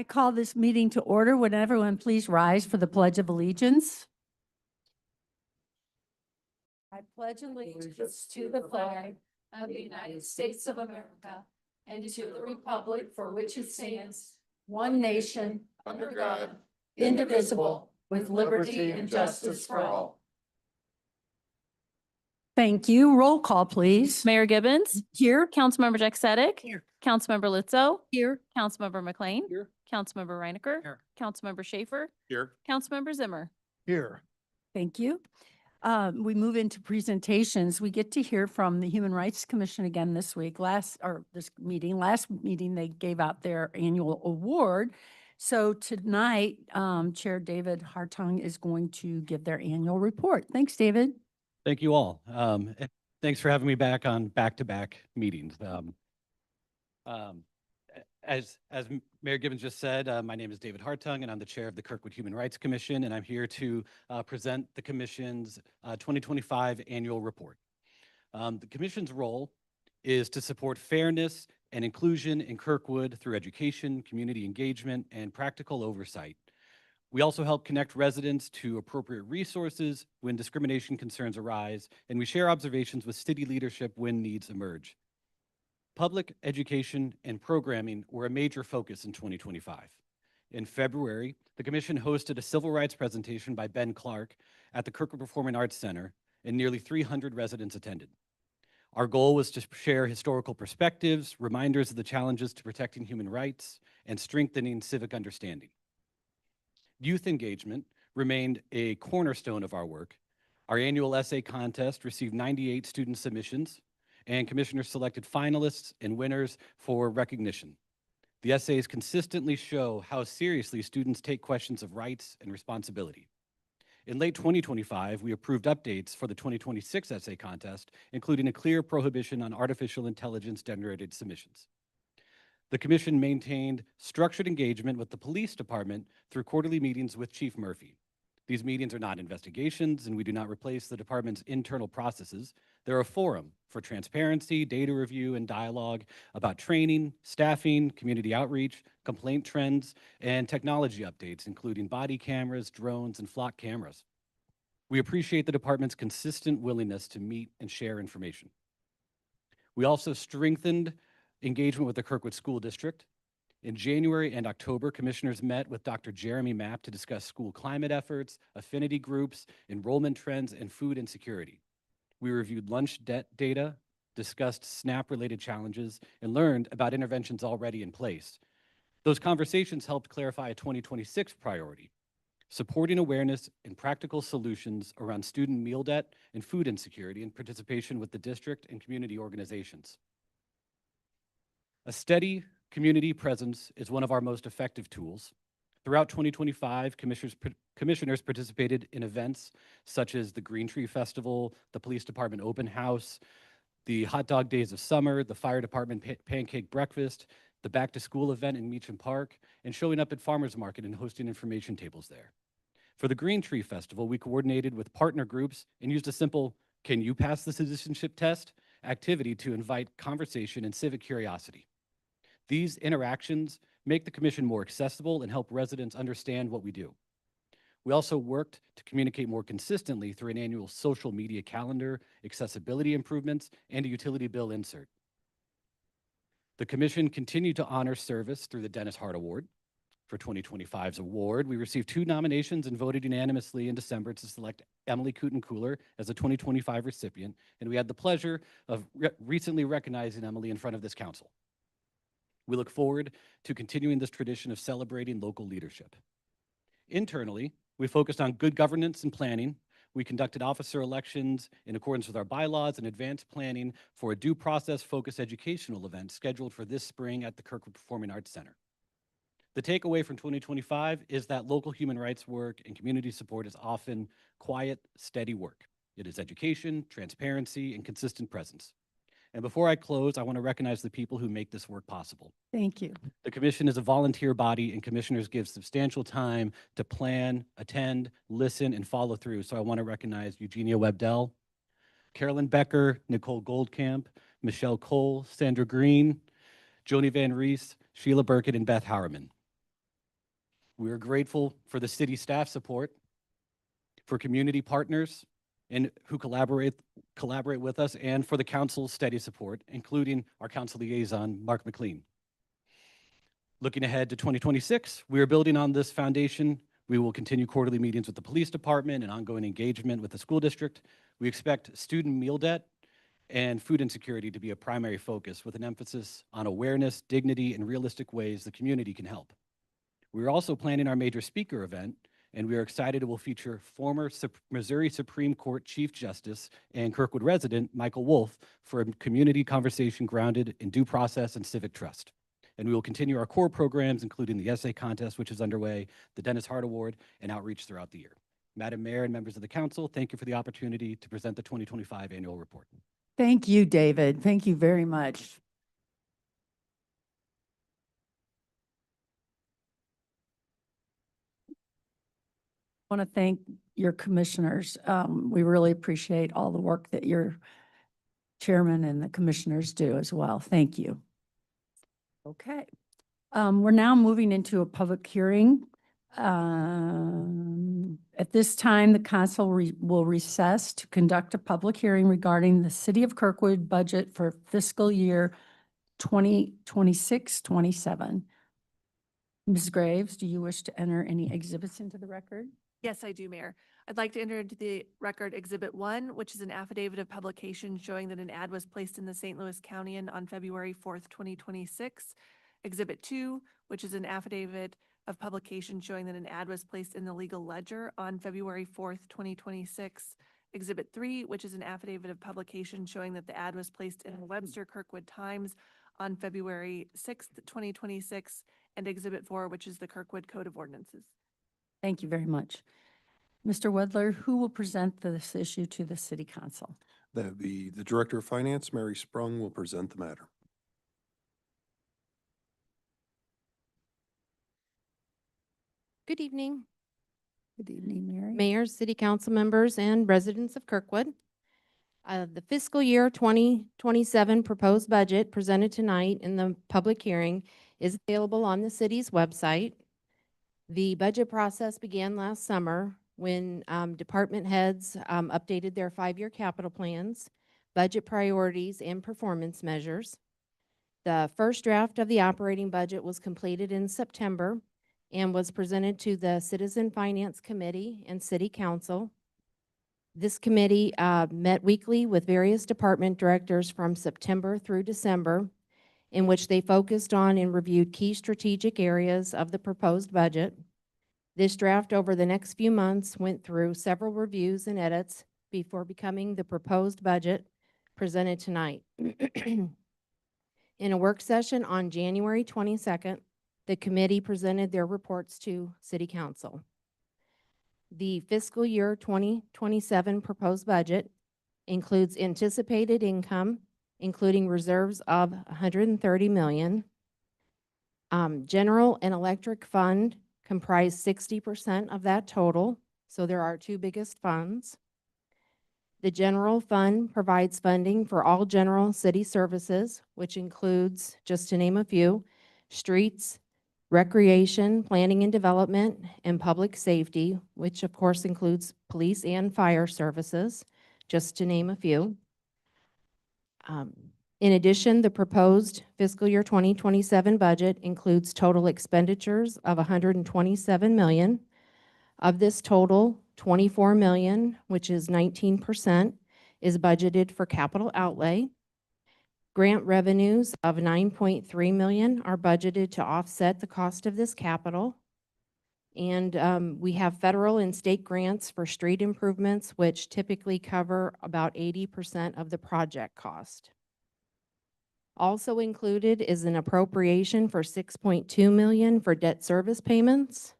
I call this meeting to order. Would everyone please rise for the Pledge of Allegiance? I pledge allegiance to the flag of the United States of America and to the republic for which it stands, one nation, under God, indivisible, with liberty and justice for all. Thank you. Roll call, please. Mayor Gibbons. Here. Councilmember Jack Here. Councilmember Lizzo. Here. Councilmember McLean. Here. Councilmember Reinecker. Here. Councilmember Schaefer. Here. Councilmember Zimmer. Here. Thank you. We move into presentations. We get to hear from the Human Rights Commission again this week. Last meeting, they gave out their annual award. So tonight, Chair David Hartung is going to give their annual report. Thanks, David. Thank you all. Thanks for having me back on back-to-back meetings. As Mayor Gibbons just said, my name is David Hartung, and I'm the chair of the Kirkwood Human Rights Commission, and I'm here to present the Commission's 2025 annual report. The Commission's role is to support fairness and inclusion in Kirkwood through education, community engagement, and practical oversight. We also help connect residents to appropriate resources when discrimination concerns arise, and we share observations with city leadership when needs emerge. Public education and programming were a major focus in 2025. In February, the Commission hosted a civil rights presentation by Ben Clark at the Kirkwood Performing Arts Center, and nearly 300 residents attended. Our goal was to share historical perspectives, reminders of the challenges to protecting human rights, and strengthening civic understanding. Youth engagement remained a cornerstone of our work. Our annual essay contest received 98 student submissions, and commissioners selected finalists and winners for recognition. The essays consistently show how seriously students take questions of rights and responsibility. In late 2025, we approved updates for the 2026 essay contest, including a clear prohibition on artificial intelligence-generated submissions. The Commission maintained structured engagement with the police department through quarterly meetings with Chief Murphy. These meetings are not investigations, and we do not replace the department's internal processes. They're a forum for transparency, data review, and dialogue about training, staffing, community outreach, complaint trends, and technology updates, including body cameras, drones, and flock cameras. We appreciate the department's consistent willingness to meet and share information. We also strengthened engagement with the Kirkwood School District. In January and October, commissioners met with Dr. Jeremy Mapp to discuss school climate efforts, affinity groups, enrollment trends, and food insecurity. We reviewed lunch debt data, discussed SNAP-related challenges, and learned about interventions already in place. Those conversations helped clarify a 2026 priority: supporting awareness and practical solutions around student meal debt and food insecurity in participation with the district and community organizations. A steady community presence is one of our most effective tools. Throughout 2025, commissioners participated in events such as the Green Tree Festival, the Police Department Open House, the Hot Dog Days of Summer, the Fire Department Pancake Breakfast, the Back to School event in Meacham Park, and showing up at Farmers Market and hosting information tables there. For the Green Tree Festival, we coordinated with partner groups and used a simple "can you pass the citizenship test" activity to invite conversation and civic curiosity. These interactions make the Commission more accessible and help residents understand what we do. We also worked to communicate more consistently through an annual social media calendar, accessibility improvements, and a utility bill insert. The Commission continued to honor service through the Dennis Hart Award. For 2025's award, we received 2 nominations and voted unanimously in December to select Emily Cooten-Cooler as a 2025 recipient, and we had the pleasure of recently recognizing Emily in front of this council. We look forward to continuing this tradition of celebrating local leadership. Internally, we focused on good governance and planning. We conducted officer elections in accordance with our bylaws and advanced planning for a due process-focused educational event scheduled for this spring at the Kirkwood Performing Arts Center. The takeaway from 2025 is that local human rights work and community support is often quiet, steady work. It is education, transparency, and consistent presence. And before I close, I want to recognize the people who make this work possible. Thank you. The Commission is a volunteer body, and commissioners give substantial time to plan, attend, listen, and follow through. So I want to recognize Eugenia Webdell, Carolyn Becker, Nicole Goldcamp, Michelle Cole, Sandra Green, Joni Van Rees, Sheila Burkett, and Beth Howerman. We are grateful for the city staff support, for community partners and who collaborate with us, and for the council's steady support, including our council liaison, Mark McLean. Looking ahead to 2026, we are building on this foundation. We will continue quarterly meetings with the police department and ongoing engagement with the school district. We expect student meal debt and food insecurity to be a primary focus, with an emphasis on awareness, dignity, and realistic ways the community can help. We are also planning our major speaker event, and we are excited it will feature former Missouri Supreme Court Chief Justice and Kirkwood resident Michael Wolff for a community conversation grounded in due process and civic trust. And we will continue our core programs, including the essay contest, which is underway, the Dennis Hart Award, and outreach throughout the year. Madam Mayor and members of the council, thank you for the opportunity to present the 2025 annual report. Thank you, David. Thank you very much. I want to thank your commissioners. We really appreciate all the work that your chairman and the commissioners do as well. Thank you. Okay. We're now moving into a public hearing. At this time, the council will recess to conduct a public hearing regarding the City of Kirkwood budget for fiscal year 2026-27. Ms. Graves, do you wish to enter any exhibits into the record? Yes, I do, Mayor. I'd like to enter into the record Exhibit 1, which is an affidavit of publication showing that an ad was placed in the St. Louis County on February 4th, 2026. Exhibit 2, which is an affidavit of publication showing that an ad was placed in the Legal Ledger on February 4th, 2026. Exhibit 3, which is an affidavit of publication showing that the ad was placed in the Webster Kirkwood Times on February 6th, 2026. And Exhibit 4, which is the Kirkwood Code of Ordinances. Thank you very much. Mr. Wedler, who will present this issue to the City Council? That would be the Director of Finance, Mary Sprung, will present the matter. Good evening, Good evening, Mary. mayors, city council members, and residents of Kirkwood. The fiscal year 2027 proposed budget presented tonight in the public hearing is available on the city's website. The budget process began last summer when department heads updated their 5-year capital plans, budget priorities, and performance measures. The first draft of the operating budget was completed in September and was presented to the Citizen Finance Committee and City Council. This committee met weekly with various department directors from September through December, in which they focused on and reviewed key strategic areas of the proposed budget. This draft over the next few months went through several reviews and edits before becoming the proposed budget presented tonight. In a work session on January 22nd, the committee presented their reports to City Council. The fiscal year 2027 proposed budget includes anticipated income, including reserves of $130 million. General and electric fund comprise 60% of that total, so there are two biggest funds. The general fund provides funding for all general city services, which includes, just to name a few, streets, recreation, planning and development, and public safety, which of course includes police and fire services, just to name a few. In addition, the proposed fiscal year 2027 budget includes total expenditures of $127 million. Of this total, $24 million, which is 19%, is budgeted for capital outlay. Grant revenues of $9.3 million are budgeted to offset the cost of this capital. And we have federal and state grants for street improvements, which typically cover about 80% of the project cost. Also included is an appropriation for $6.2 million for debt service payments.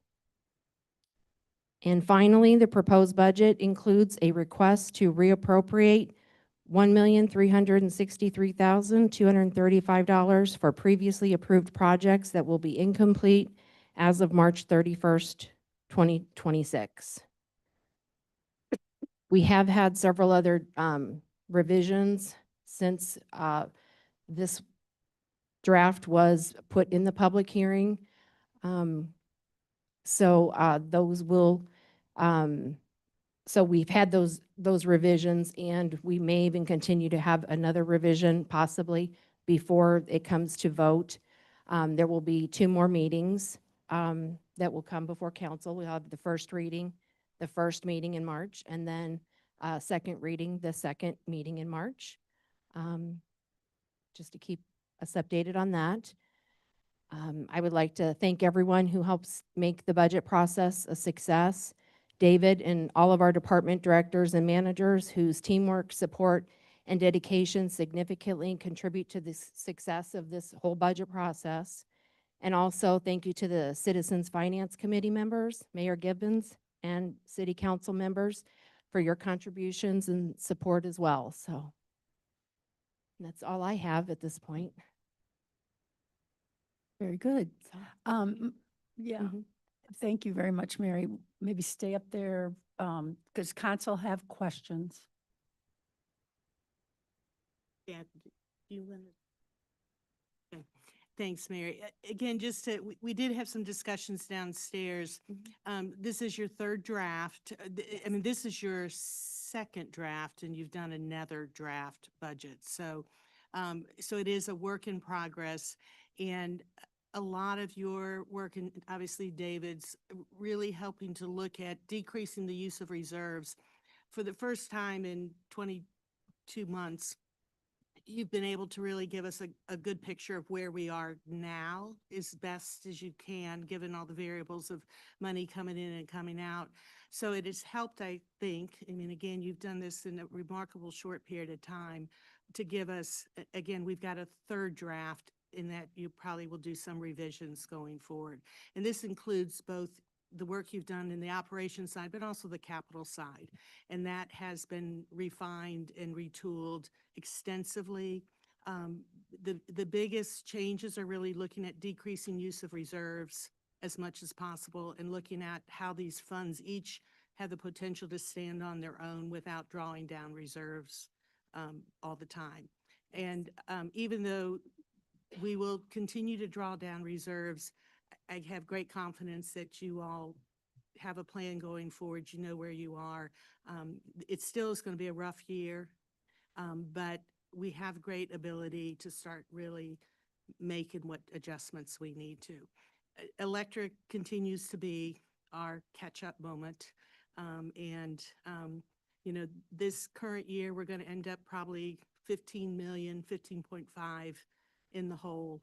And finally, the proposed budget includes a request to reappropriate $1,363,235 for previously approved projects that will be incomplete as of March 31st, 2026. We have had several other revisions since this draft was put in the public hearing. So those will, so we've had those revisions, and we may even continue to have another revision possibly before it comes to vote. There will be 2 more meetings that will come before council. We'll have the first reading, the first meeting in March, and then second reading, the second meeting in March. Just to keep us updated on that. I would like to thank everyone who helps make the budget process a success. David and all of our department directors and managers whose teamwork, support, and dedication significantly contribute to the success of this whole budget process. And also thank you to the Citizens Finance Committee members, Mayor Gibbons, and City Council members for your contributions and support as well. So that's all I have at this point. Very good. So, Yeah, mhm. thank you very much, Mary. Maybe stay up there, because council have questions. Yeah, do you want to? Okay. Thanks, Mary. Again, just to, we did have some discussions downstairs. This is your third draft. I mean, this is your second draft, and you've done another draft budget. So, so it is a work in progress, and a lot of your work, and obviously David's, really helping to look at decreasing the use of reserves. For the first time in 22 months, you've been able to really give us a good picture of where we are now as best as you can, given all the variables of money coming in and coming out. So it has helped, I think, I mean, again, you've done this in a remarkable short period of time to give us, again, we've got a third draft in that you probably will do some revisions going forward. And this includes both the work you've done in the operations side, but also the capital side. And that has been refined and retooled extensively. The biggest changes are really looking at decreasing use of reserves as much as possible and looking at how these funds each have the potential to stand on their own without drawing down reserves all the time. And even though we will continue to draw down reserves, I have great confidence that you all have a plan going forward. You know where you are. It still is going to be a rough year, but we have great ability to start really making what adjustments we need to. Electric continues to be our catch-up moment. You know, this current year, we're going to end up probably 15 million, 15.5 in the hole.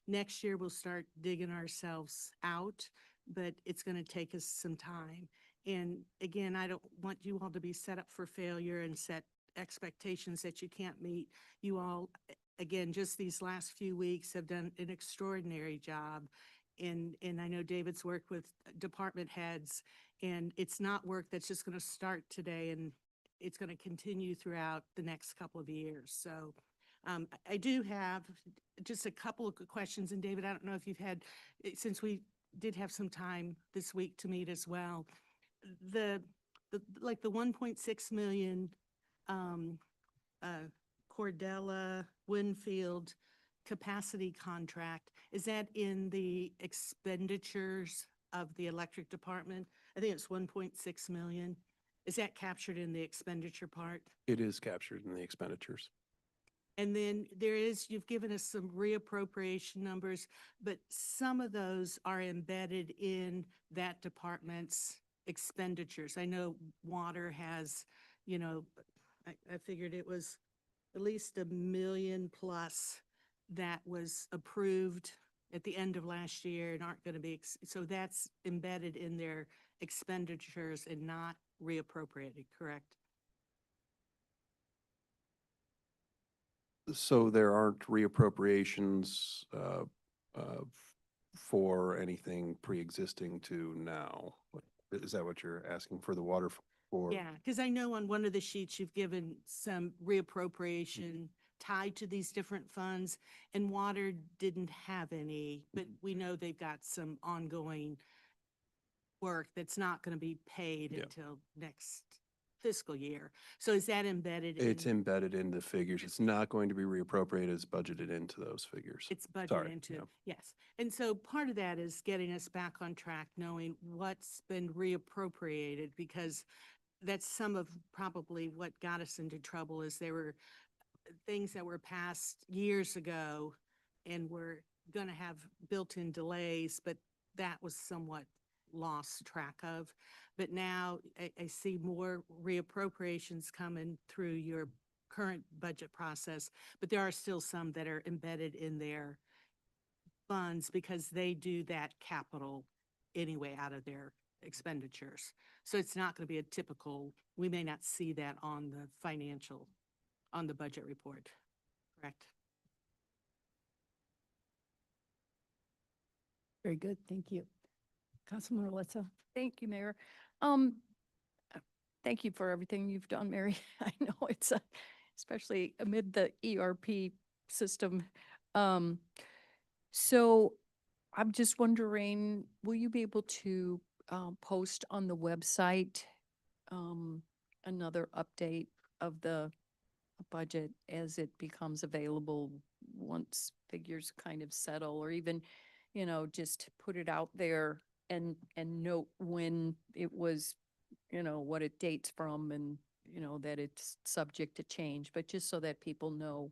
Next year, we'll start digging ourselves out, but it's going to take us some time. And again, I don't want you all to be set up for failure and set expectations that you can't meet. You all, again, just these last few weeks have done an extraordinary job. And I know David's worked with department heads, and it's not work that's just going to start today, and it's going to continue throughout the next couple of years. So I do have just a couple of questions, and David, I don't know if you've had, since we did have some time this week to meet as well, like the 1.6 million Cordella Winfield capacity contract, is that in the expenditures of the electric department? I think it's 1.6 million. Is that captured in the expenditure part? It is captured in the expenditures. And then you've given us some reappropriation numbers, but some of those are embedded in that department's expenditures. I know water has, you know, I figured it was at least $1 million plus that was approved at the end of last year and aren't going to be, so that's embedded in their expenditures and not reappropriated, correct? So there aren't reappropriations for anything pre-existing to now. Is that what you're asking for the water for? Yeah, because I know on one of the sheets you've given some reappropriation tied to these different funds, and water didn't have any, but we know they've got some ongoing work that's not going to be paid Yeah. until next fiscal year. So is that embedded in? It's embedded in the figures. It's not going to be reappropriated. It's budgeted into those figures. It's budgeted Sorry, into, yeah. yes. And so part of that is getting us back on track, knowing what's been reappropriated, because that's some of probably what got us into trouble is there were things that were passed years ago and were going to have built-in delays, but that was somewhat lost track of. But now I see more reappropriations coming through your current budget process, but there are still some that are embedded in their funds because they do that capital anyway out of their expenditures. So it's not going to be a typical, we may not see that on the financial, on the budget report, correct? Very good, thank you. Councilmember Letza? Thank you, Mayor. Thank you for everything you've done, Mary. I know it's, especially amid the ERP system. So I'm just wondering, will you be able to post on the website another update of the budget as it becomes available once figures kind of settle, or even, just put it out there and note when it was, what it dates from, and, that it's subject to change, but just so that people know.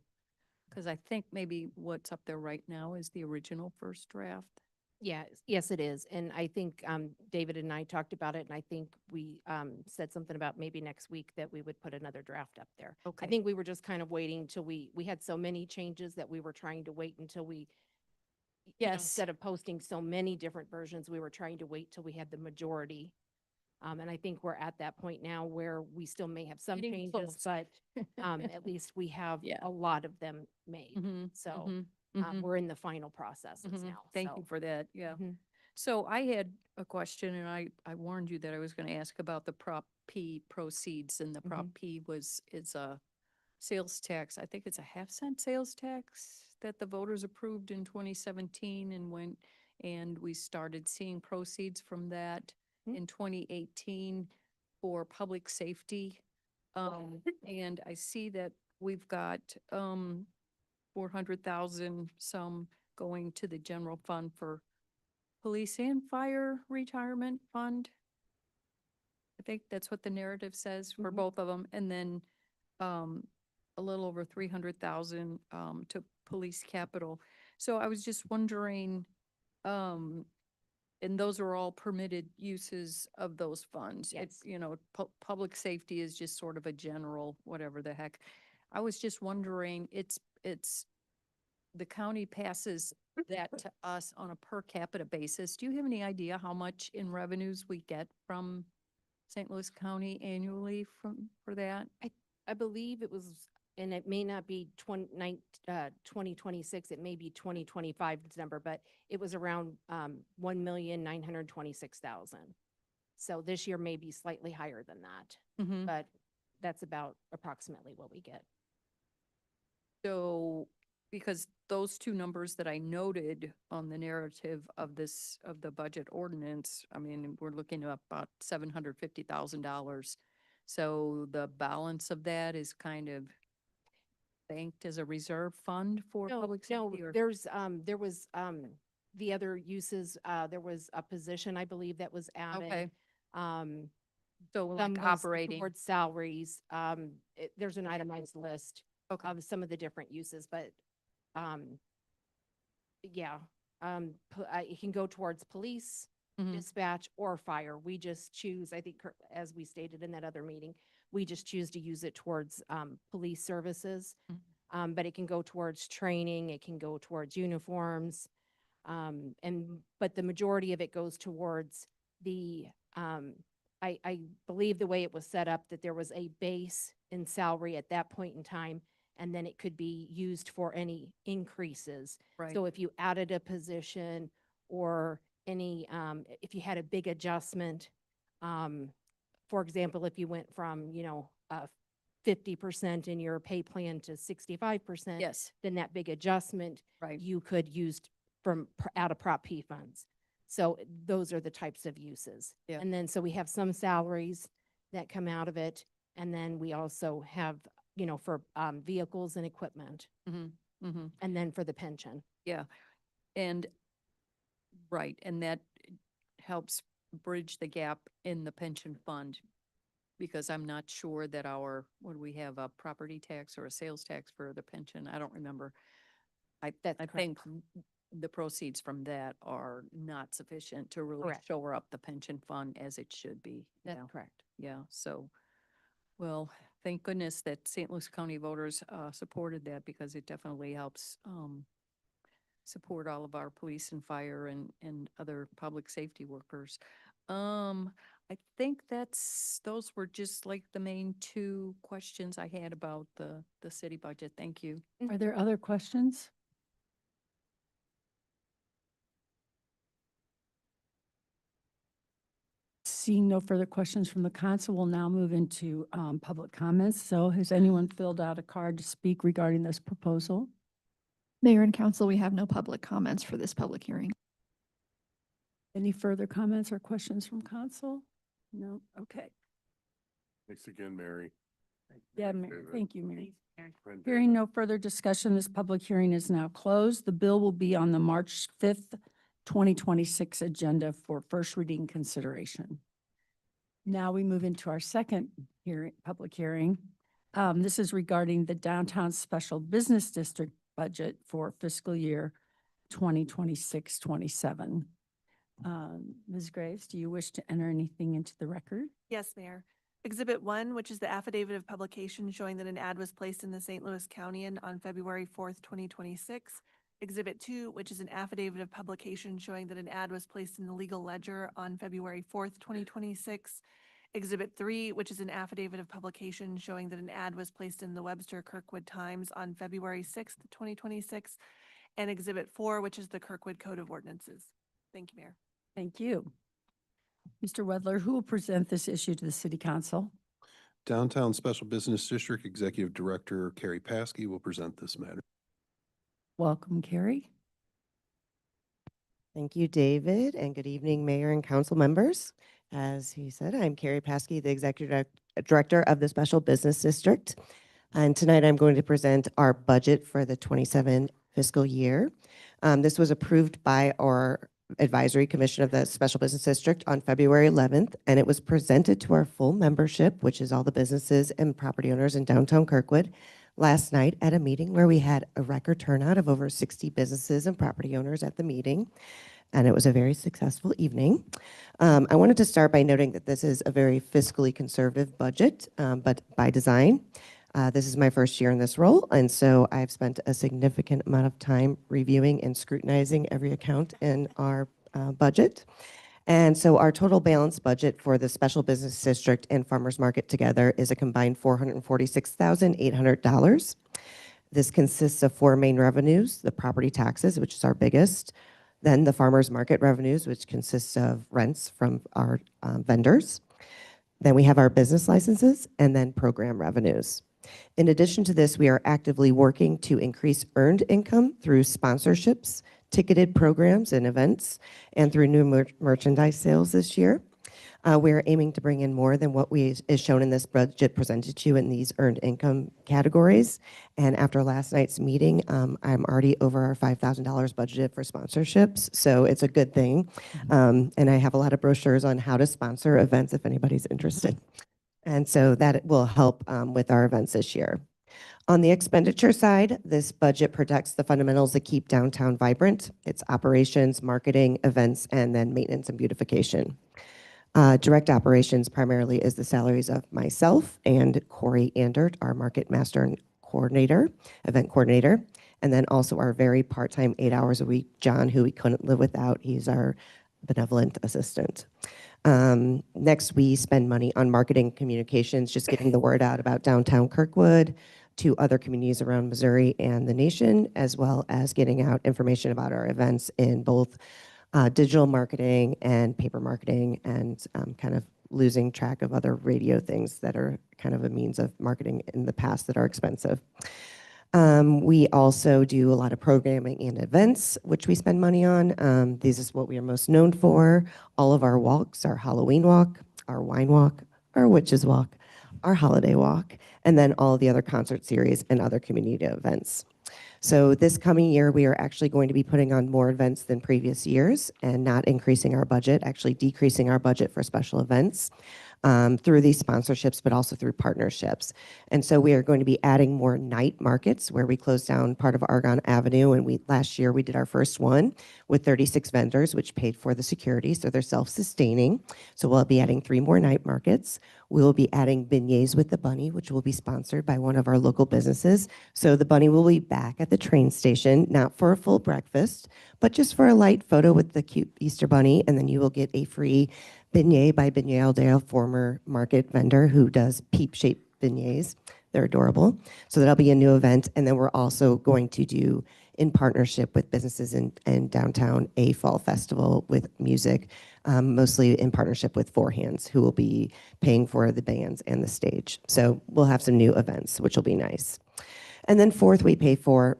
Because I think maybe what's up there right now is the original first draft. Yeah, yes, it is. And I think David and I talked about it, and I think we said something about maybe next week that we would put another draft up there. Okay. I think we were just kind of waiting till we had so many changes that we were trying to wait until we, Yes. instead of posting so many different versions, we were trying to wait till we had the majority. And I think we're at that point now where we still may have some Getting changes, close. but at least we have Yeah. a lot of them made. Mhm, So mhm, mhm, we're in the final processes mhm. now. Thank so. you for that, yeah. Mhm. So I had a question, and I warned you that I was going to ask about the Prop P proceeds, and the Prop P is a sales tax. I think it's a half-cent sales tax that the voters approved in 2017, and we started seeing proceeds from that Mhm. in 2018 for public safety. And I see that we've got 400,000 some going to the general fund for police and fire retirement fund. I think that's what the narrative says for Mhm. both of them. And then a little over 300,000 to police capital. So I was just wondering, and those are all permitted uses of those funds. Yes. Public safety is just sort of a general, whatever the heck. I was just wondering, the county passes that to us on a per capita basis. Do you have any idea how much in revenues we get from St. Louis County annually for that? I believe it was, and it may not be 2026, it may be 2025's number, but it was around 1,926,000. So this year may be slightly higher than that, Mm-hmm. but that's about approximately what we get. So, because those two numbers that I noted on the narrative of the budget ordinance, I mean, we're looking at about $750,000. So the balance of that is kind of banked as a reserve fund for public safety, or? There was the other uses, there was a position, I believe, that was Okay, added. so Some like goes operating, towards salaries. There's an itemized list okay, of some of the different uses, but, yeah, it can go towards police, mhm, dispatch, or fire. We just choose, I think, as we stated in that other meeting, we just choose to use it towards, police services. Mhm. But it can go towards training, it can go towards uniforms. But the majority of it goes towards the, I believe the way it was set up, that there was a base in salary at that point in time, and then it could be used for any increases. right, So if you added a position or any, if you had a big adjustment, for example, if you went from, 50% in your pay plan to 65%, yes, then that big adjustment right, you could use out of Prop P funds. So those are the types of uses. Yeah. And then, so we have some salaries that come out of it. And then we also have, for vehicles and equipment, Mm-hmm. and then for the pension. And, right, and that helps bridge the gap in the pension fund. Because I'm not sure that what do we have, a property tax or a sales tax for the pension? I don't remember. That's I correct. think the proceeds from that are not sufficient to really Correct. shore up the pension fund as it should be. That's Yeah. correct. Yeah, so, well, thank goodness that St. Louis County voters supported that, because it definitely helps support all of our police and fire and other public safety workers. I think those were just like the main two questions I had about the city budget. Thank you. Are there other questions? Seeing no further questions from the council, we'll now move into public comments. So has anyone filled out a card to speak regarding this proposal? Mayor and council, we have no public comments for this public hearing. Any further comments or questions from council? No? Okay. Thanks again, Mary. Yeah, David. thank you, Mary. Friend Hearing David. no further discussion, this public hearing is now closed. The bill will be on the March 5th, 2026 agenda for first reading consideration. Now we move into our second public hearing. This is regarding the Downtown Special Business District budget for fiscal year 2026-27. Ms. Graves, do you wish to enter anything into the record? Yes, Mayor. Exhibit 1, which is the affidavit of publication showing that an ad was placed in the St. Louis Countian on February 4th, 2026. Exhibit 2, which is an affidavit of publication showing that an ad was placed in the Legal Ledger on February 4th, 2026. Exhibit 3, which is an affidavit of publication showing that an ad was placed in the Webster Kirkwood Times on February 6th, 2026. And Exhibit 4, which is the Kirkwood Code of Ordinances. Thank you, Mayor. Thank you. Mr. Wedler, who will present this issue to the City Council? Downtown Special Business District Executive Director Carrie Paskey will present this matter. Welcome, Carrie. Thank you, David, and good evening, Mayor and council members. As he said, I'm Carrie Paskey, the Executive Director of the Special Business District. And tonight I'm going to present our budget for the 27 fiscal year. This was approved by our Advisory Commission of the Special Business District on February 11th, and it was presented to our full membership, which is all the businesses and property owners in downtown Kirkwood, last night at a meeting where we had a record turnout of over 60 businesses and property owners at the meeting, and it was a very successful evening. I wanted to start by noting that this is a very fiscally conservative budget, but by design. This is my first year in this role, and so I've spent a significant amount of time reviewing and scrutinizing every account in our budget. And so our total balance budget for the Special Business District and Farmers Market together is a combined $446,800. This consists of four main revenues: the property taxes, which is our biggest, then the farmers market revenues, which consists of rents from our vendors. Then we have our business licenses, and then program revenues. In addition to this, we are actively working to increase earned income through sponsorships, ticketed programs and events, and through new merchandise sales this year. We are aiming to bring in more than what is shown in this budget presented to you in these earned income categories. And after last night's meeting, I'm already over our $5,000 budgeted for sponsorships, so it's a good thing. And I have a lot of brochures on how to sponsor events if anybody's interested. And so that will help with our events this year. On the expenditure side, this budget protects the fundamentals that keep downtown vibrant. It's operations, marketing, events, and then maintenance and beautification. Direct operations primarily is the salaries of myself and Corey Andert, our market master and coordinator, event coordinator, and then also our very part-time 8 hours a week, John, who we couldn't live without. He's our benevolent assistant. Next, we spend money on marketing communications, just getting the word out about downtown Kirkwood to other communities around Missouri and the nation, as well as getting out information about our events in both digital marketing and paper marketing, and kind of losing track of other radio things that are kind of a means of marketing in the past that are expensive. We also do a lot of programming and events, which we spend money on. This is what we are most known for. All of our walks, our Halloween walk, our wine walk, our witches walk, our holiday walk, and then all the other concert series and other community events. So this coming year, we are actually going to be putting on more events than previous years and not increasing our budget, actually decreasing our budget for special events through these sponsorships, but also through partnerships. And so we are going to be adding more night markets where we closed down part of Argonne Avenue. And last year we did our first one with 36 vendors, which paid for the security. So they're self-sustaining. So we'll be adding 3 more night markets. We'll be adding beignets with the bunny, which will be sponsored by one of our local businesses. So the bunny will be back at the train station, not for a full breakfast, but just for a light photo with the cute Easter bunny. And then you will get a free beignet by Beignet Aldea, former market vendor who does peep-shaped beignets. They're adorable. So that'll be a new event. And then we're also going to do, in partnership with businesses in downtown, a fall festival with music, mostly in partnership with Four Hands, who will be paying for the bands and the stage. So we'll have some new events, which will be nice. And then fourth, we pay for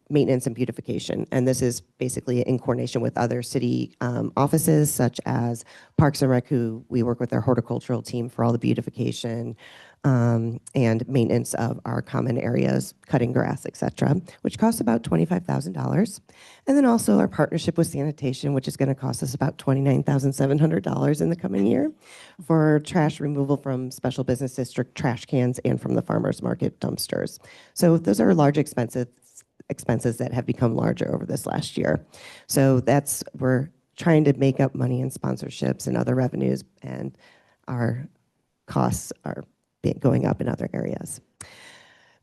maintenance and beautification. And this is basically in coordination with other city offices, such as Parks and Rec, who we work with their horticultural team for all the beautification and maintenance of our common areas, cutting grass, et cetera, which costs about $25,000. And then also our partnership with sanitation, which is going to cost us about $29,700 in the coming year for trash removal from special business district trash cans and from the farmers market dumpsters. So those are large expenses that have become larger over this last year. So we're trying to make up money in sponsorships and other revenues, and our costs are going up in other areas.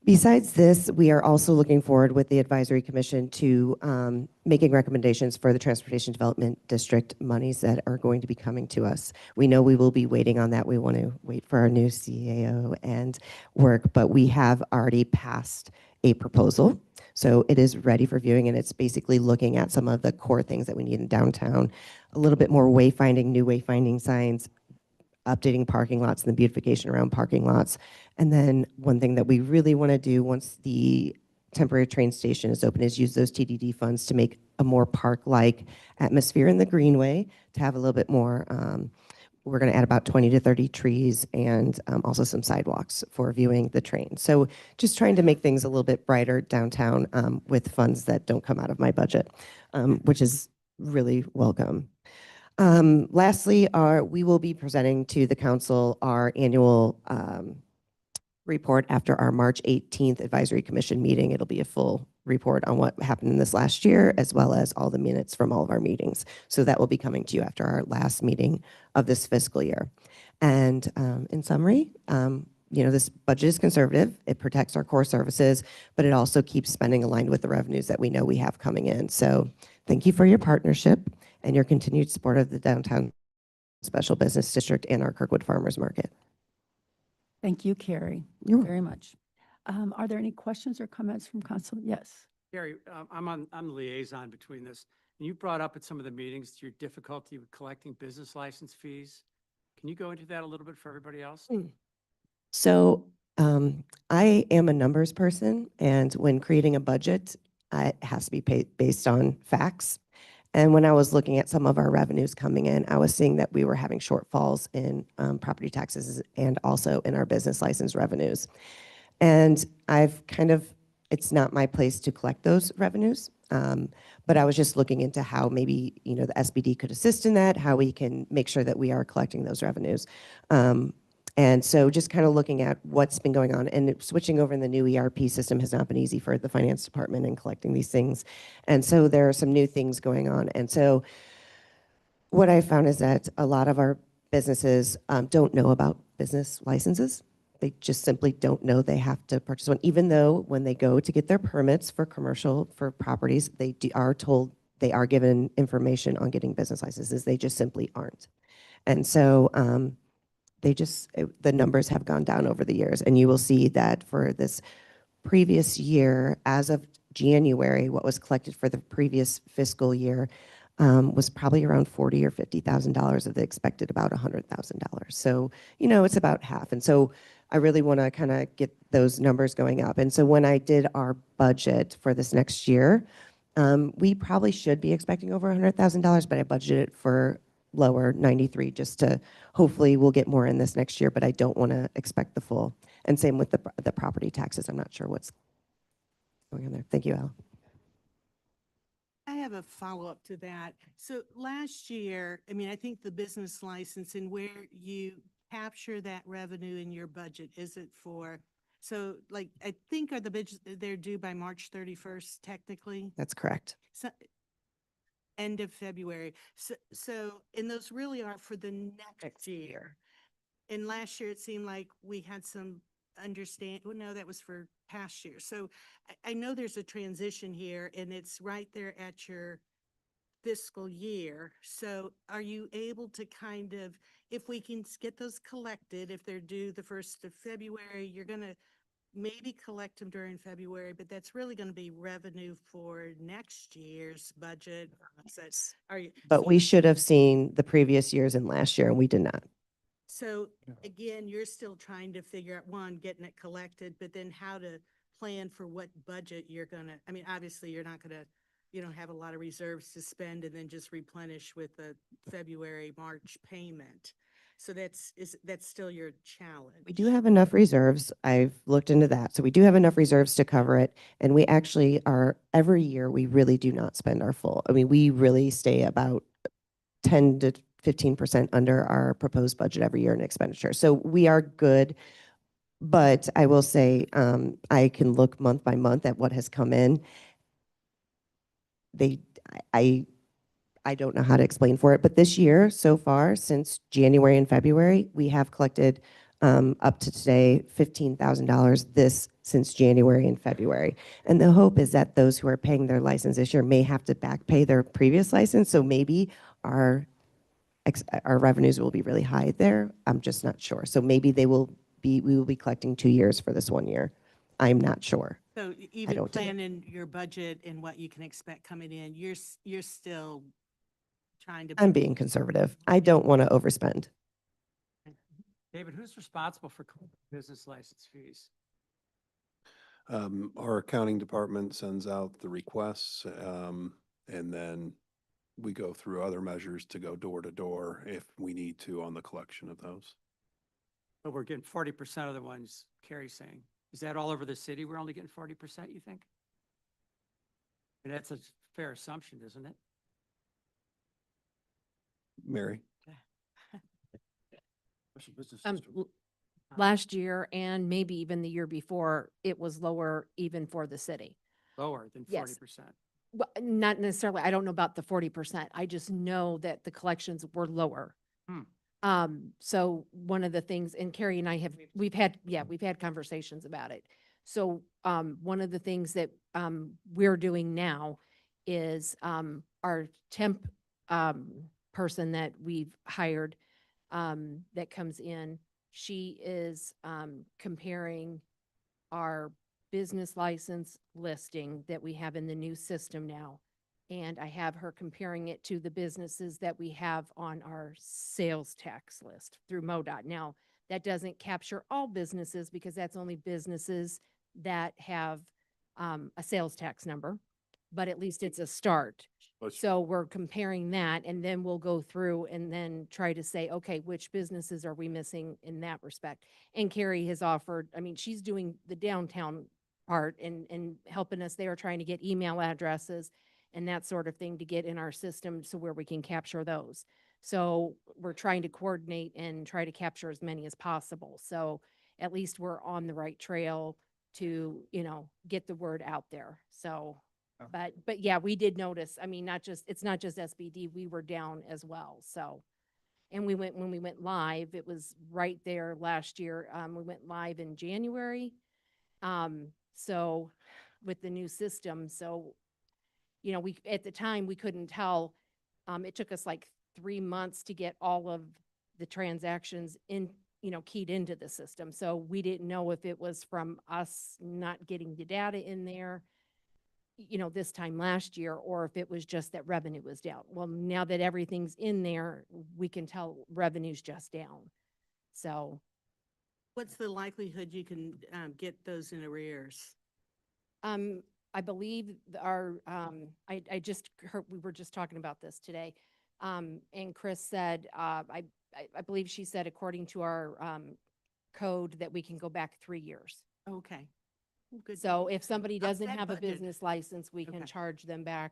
Besides this, we are also looking forward with the Advisory Commission to making recommendations for the Transportation Development District monies that are going to be coming to us. We know we will be waiting on that. We want to wait for our new CAO and work, but we have already passed a proposal. So it is ready for viewing, and it's basically looking at some of the core things that we need in downtown, a little bit more wayfinding, new wayfinding signs, updating parking lots and the beautification around parking lots. And then one thing that we really want to do once the temporary train station is open is use those TDD funds to make a more park-like atmosphere in the Greenway, to have a little bit more. We're going to add about 20 to 30 trees and also some sidewalks for viewing the train. So just trying to make things a little bit brighter downtown with funds that don't come out of my budget, which is really welcome. Lastly, we will be presenting to the council our annual report after our March 18th Advisory Commission meeting. It'll be a full report on what happened in this last year, as well as all the minutes from all of our meetings. So that will be coming to you after our last meeting of this fiscal year. And in summary, this budget is conservative. It protects our core services, but it also keeps spending aligned with the revenues that we know we have coming in. So thank you for your partnership and your continued support of the Downtown Special Business District and our Kirkwood Farmers Market. Thank you, Carrie, You're very much. Are there any questions or comments from council? Yes. Gary, I'm the liaison between this. And you brought up at some of the meetings your difficulty with collecting business license fees. Can you go into that a little bit for everybody else? So I am a numbers person, and when creating a budget, it has to be based on facts. And when I was looking at some of our revenues coming in, I was seeing that we were having shortfalls in property taxes and also in our business license revenues. And it's not my place to collect those revenues, but I was just looking into how maybe, the SBD could assist in that, how we can make sure that we are collecting those revenues. And so just kind of looking at what's been going on, and switching over in the new ERP system has not been easy for the finance department in collecting these things. And so there are some new things going on. And so what I found is that a lot of our businesses don't know about business licenses. They just simply don't know they have to purchase one, even though when they go to get their permits for for properties, they are told, they are given information on getting business licenses. They just simply aren't. And so the numbers have gone down over the years. And you will see that for this previous year, as of January, what was collected for the previous fiscal year was probably around $40,000 or $50,000 of the expected about $100,000. So, it's about half. And so I really want to kind of get those numbers going up. And so when I did our budget for this next year, we probably should be expecting over $100,000, but I budgeted for lower 93, just to, hopefully we'll get more in this next year, but I don't want to expect the full. And same with the property taxes. I'm not sure what's going on there. Thank you, Al. I have a follow-up to that. So last year, I mean, I think the business license and where you capture that revenue in your budget, is it for, so like, I think are the bids, they're due by March 31st technically? That's correct. So, end of February. So, and those really are for the next year. And last year, it seemed like we had some well, no, that was for past years. So I know there's a transition here and it's right there at your fiscal year. So are you able to kind of, if we can get those collected, if they're due the 1st of February, you're going to maybe collect them during February, but that's really going to be revenue for next year's budget. Are you? But we should have seen the previous years and last year, and we did not. So again, you're still trying to figure out, one, getting it collected, but then how to plan for what budget you're gonna, I mean, obviously, you're not gonna, you don't have a lot of reserves to spend and then just replenish with the February, March payment. So that's still your challenge. We do have enough reserves. I've looked into that. So we do have enough reserves to cover it. And we actually are, every year, we really do not spend our full. I mean, we really stay about 10 to 15% under our proposed budget every year in expenditure. So we are good. But I will say, I can look month by month at what has come in. I don't know how to explain for it, but this year, so far, since January and February, we have collected up to today $15,000 since January and February. And the hope is that those who are paying their license this year may have to back pay their previous license. So maybe our revenues will be really high there. I'm just not sure. So maybe we will be collecting 2 years for this 1 year. I'm not sure. So even don't know. planning your budget and what you can expect coming in, you're still trying to. I'm being conservative. I don't want to overspend. David, who's responsible for collecting business license fees? Our accounting department sends out the requests, and then we go through other measures to go door to door if we need to on the collection of those. But we're getting 40% of the ones Carrie's saying. Is that all over the city? We're only getting 40%, you think? And that's a fair assumption, isn't it? Mary? Last year and maybe even the year before, it was lower even for the city. Lower than Yes. 40%. Well, not necessarily, I don't know about the 40%. I just know that the collections were lower. So one of the things, and Carrie and I we've had conversations about it. So, one of the things that, we're doing now is, our temp, person that we've hired, that comes in, she is, comparing our business license listing that we have in the new system now. And I have her comparing it to the businesses that we have on our sales tax list through MoDOT. Now, that doesn't capture all businesses because that's only businesses that have a sales tax number, but at least it's a start. So we're comparing that and then we'll go through and then try to say, okay, which businesses are we missing in that respect? And Carrie has offered, I mean, she's doing the downtown part and helping us there, trying to get email addresses and that sort of thing to get in our system so where we can capture those. So we're trying to coordinate and try to capture as many as possible. So at least we're on the right trail to, get the word out there. So, but yeah, we did notice, I mean, it's not just SBD, we were down as well. So, and when we went live, it was right there last year. We went live in January. So with the new system, so at the time, we couldn't tell. It took us like 3 months to get all of the transactions keyed into the system. So we didn't know if it was from us not getting the data in there, this time last year, or if it was just that revenue was down. Well, now that everything's in there, we can tell revenue's just down. So. What's the likelihood you can get those in arrears? I believe I just heard, we were just talking about this today. And Chris said, I believe she said, according to our, code, that we can go back 3 years. Okay. Well, good. So if somebody Up doesn't that have a budget. business license, we can Okay. charge them back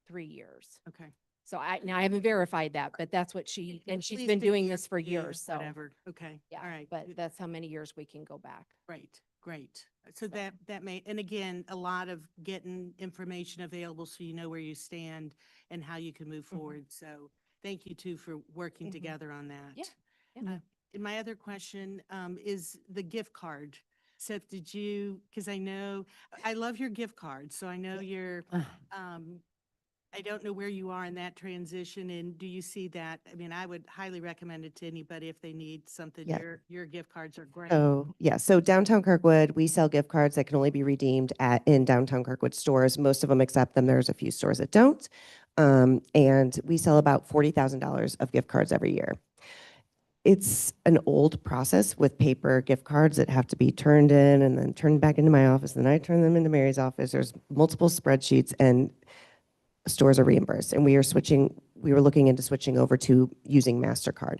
3 years. Okay. So now I haven't verified that, but that's what she, and she's At been least a doing year, this for yeah, years, so. Whatever. Okay. Yeah, All right. but Good. that's how many years we can go back. Great, great. So that may, and again, a lot of getting information available so you know where you stand and how you can move forward. So thank you too for working Mhm. together on that. Yeah, yeah. And my other question is the gift card. So did you, because I know, I love your gift card, so I know you're, I don't know where you are in that transition, and do you see that? I mean, I would highly recommend it to anybody if they need something. Yeah. Your gift cards are great. So, yeah, so downtown Kirkwood, we sell gift cards that can only be redeemed in downtown Kirkwood stores. Most of them accept them. There's a few stores that don't. And we sell about $40,000 of gift cards every year. It's an old process with paper gift cards that have to be turned in and then turned back into my office. And then I turn them into Mary's office. There's multiple spreadsheets, and stores are reimbursed. And we were looking into switching over to using MasterCard.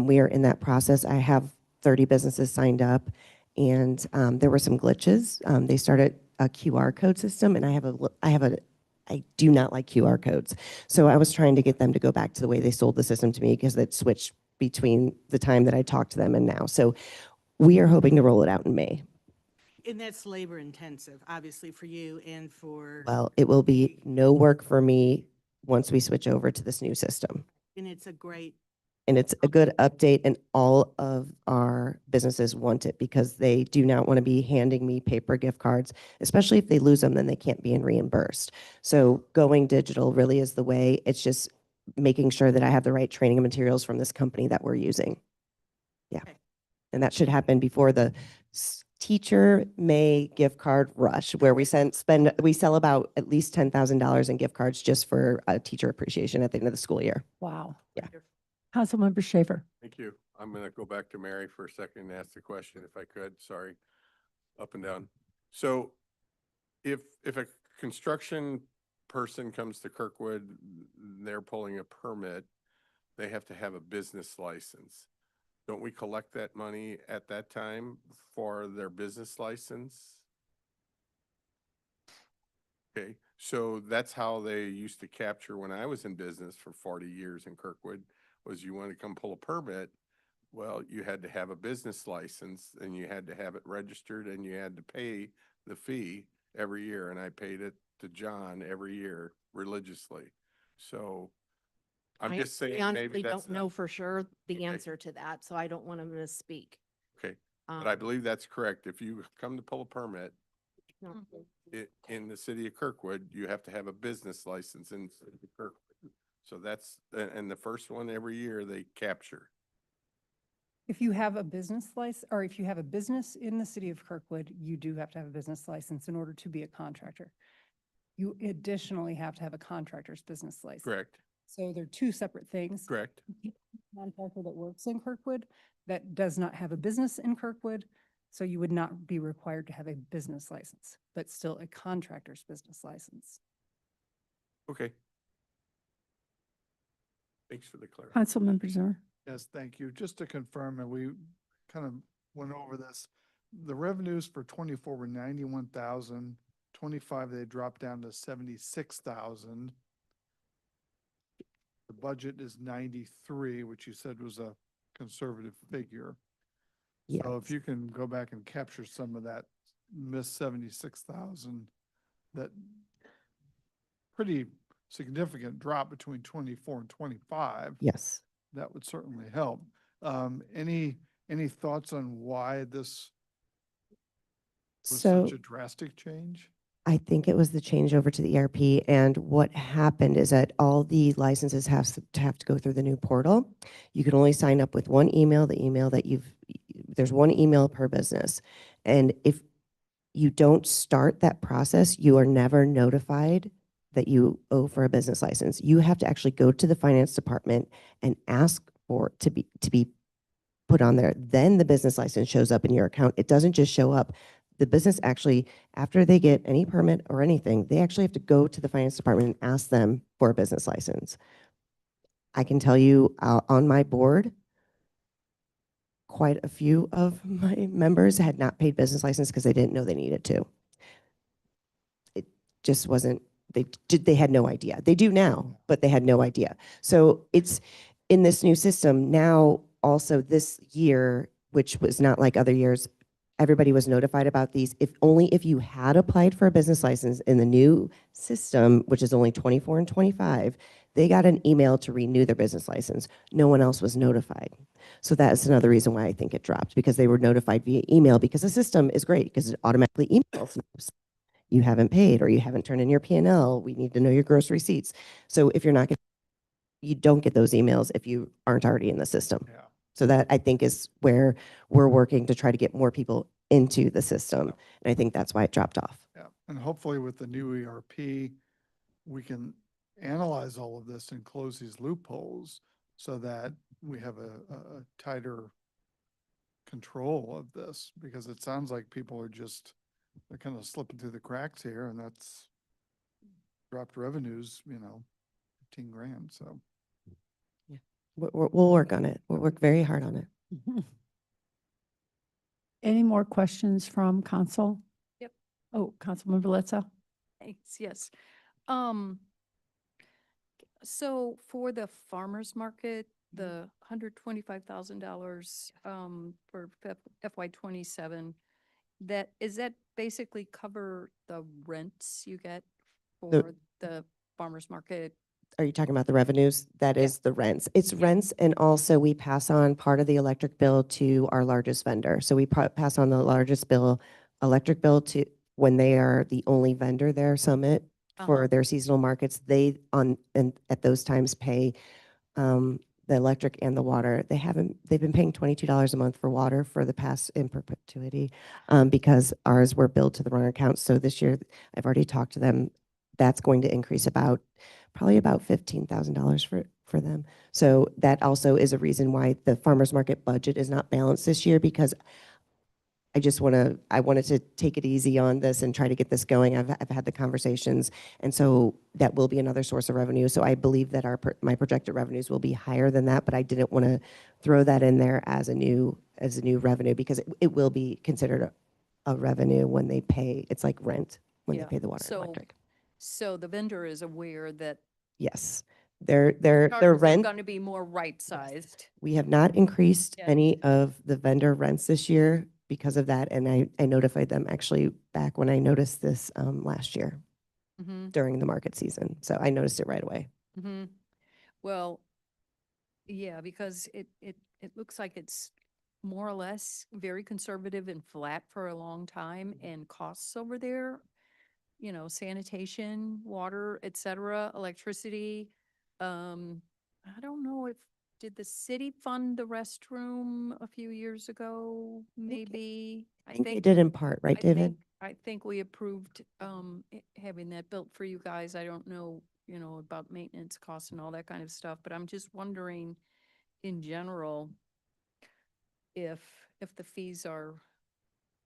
We are in that process. I have 30 businesses signed up, and there were some glitches. They started a QR code system, and I do not like QR codes. So I was trying to get them to go back to the way they sold the system to me, because it switched between the time that I talked to them and now. So we are hoping to roll it out in May. And that's labor intensive, obviously, for you and for, Well, it will be no work for me once we switch over to this new system. and it's a great, And it's a good update, and all of our businesses want it because they do not want to be handing me paper gift cards, especially if they lose them, then they can't be reimbursed. So going digital really is the way. It's just making sure that I have the right training and materials from this company that we're using. Yeah. Okay. And that should happen before the teacher May gift card rush, where we sell about at least $10,000 in gift cards just for teacher appreciation at the end of the school year. Wow. Yeah. Councilmember Schaefer. Thank you. I'm going to go back to Mary for a second and ask the question if I could. Sorry. Up and down. So if a construction person comes to Kirkwood, they're pulling a permit, they have to have a business license. Don't we collect that money at that time for their business license? Okay, so that's how they used to capture when I was in business for 40 years in Kirkwood, was you want to come pull a permit, well, you had to have a business license and you had to have it registered and you had to pay the fee every year. And I paid it to John every year religiously. So I'm just saying, I maybe honestly that's don't know not, for sure the Okay. answer to that, so I don't want to misspeak. okay, but I Um, believe that's correct. If you come to pull a permit no. in the city of Kirkwood, you have to have a business license in the city of Kirkwood. So that's, and the first one every year they capture. If you have a business license, or if you have a business in the city of Kirkwood, you do have to have a business license in order to be a contractor. You additionally have to have a contractor's business license. Correct, So they're two separate things. correct. Contractor that works in Kirkwood that does not have a business in Kirkwood, so you would not be required to have a business license, but still a contractor's business license. Okay. Thanks for the clarification. Councilmember Zimmer. Yes, thank you. Just to confirm, and we kind of went over this, the revenues for 24 were 91,000, 25 they dropped down to 76,000. The budget is 93, which you said was a conservative figure. So if Yes. you can go back and capture some of that missed 76,000, that pretty significant drop between 24 and 25. Yes. That would certainly help. Any thoughts on why this was So such a drastic change? I think it was the change over to the ERP, and what happened is that all the licenses have to go through the new portal. You can only sign up with one email, the email that there's one email per business. And if you don't start that process, you are never notified that you owe for a business license. You have to actually go to the finance department and ask for to be put on there. Then the business license shows up in your account. It doesn't just show up. The business actually, after they get any permit or anything, they actually have to go to the finance department and ask them for a business license. I can tell you, on my board, quite a few of my members had not paid business license because they didn't know they needed to. It just wasn't, they had no idea. They do now, but they had no idea. So it's in this new system now, also this year, which was not like other years, everybody was notified about these. If only if you had applied for a business license in the new system, which is only 24 and 25, they got an email to renew their business license. No one else was notified. So that's another reason why I think it dropped, because they were notified via email, because the system is great because it automatically emails you haven't paid or you haven't turned in your P&L. We need to know your gross receipts. So if you're not getting, you don't get those emails if you aren't already in the system. Yeah. So that I think is where we're working to try to get more people into the system. And I think that's why it dropped off. Yeah, and hopefully with the new ERP, we can analyze all of this and close these loopholes so that we have a tighter control of this, because it sounds like people are just, they're kind of slipping through the cracks here, and that's dropped revenues, 15 grand, so. We'll work on it. We'll work very hard on it. Any more questions from council? Yep. Oh, Councilmember Letzo? Thanks, yes. So for the farmer's market, the $125,000 for FY '27, is that basically cover the rents you get for the farmer's market? Are you talking about the revenues? That Yeah. is the rents. It's rents, and also we pass on part of the electric bill to our largest vendor. So we pass on the largest electric bill to, when they are the only vendor there, Summit, for their seasonal markets. They and at those times pay the electric and the water. They've been paying $22 a month for water for the past in perpetuity, because ours were billed to the wrong account. So this year, I've already talked to them. That's going to increase probably about $15,000 for them. So that also is a reason why the farmer's market budget is not balanced this year, because I wanted to take it easy on this and try to get this going. I've had the conversations, and so that will be another source of revenue. So I believe that my projected revenues will be higher than that, but I didn't want to throw that in there as a new revenue, because it will be considered a revenue when they pay. It's like rent when they Yeah, pay the water and so- electric. So the vendor is aware that Yes, their charges are rent. going to be more right-sized. We have not increased Yeah. any of the vendor rents this year because of that, and I notified them actually back when I noticed this last year Mm-hmm. during the market season. So I noticed it right away. Mm-hmm. Well, yeah, because it looks like it's more or less very conservative and flat for a long time, and costs over there, sanitation, water, et cetera, electricity. I don't know did the city fund the restroom a few years ago? Maybe. I think they did in part, right, David? I think we approved having that built for you guys. I don't know, about maintenance costs and all that kind of stuff, but I'm just wondering in general if the fees are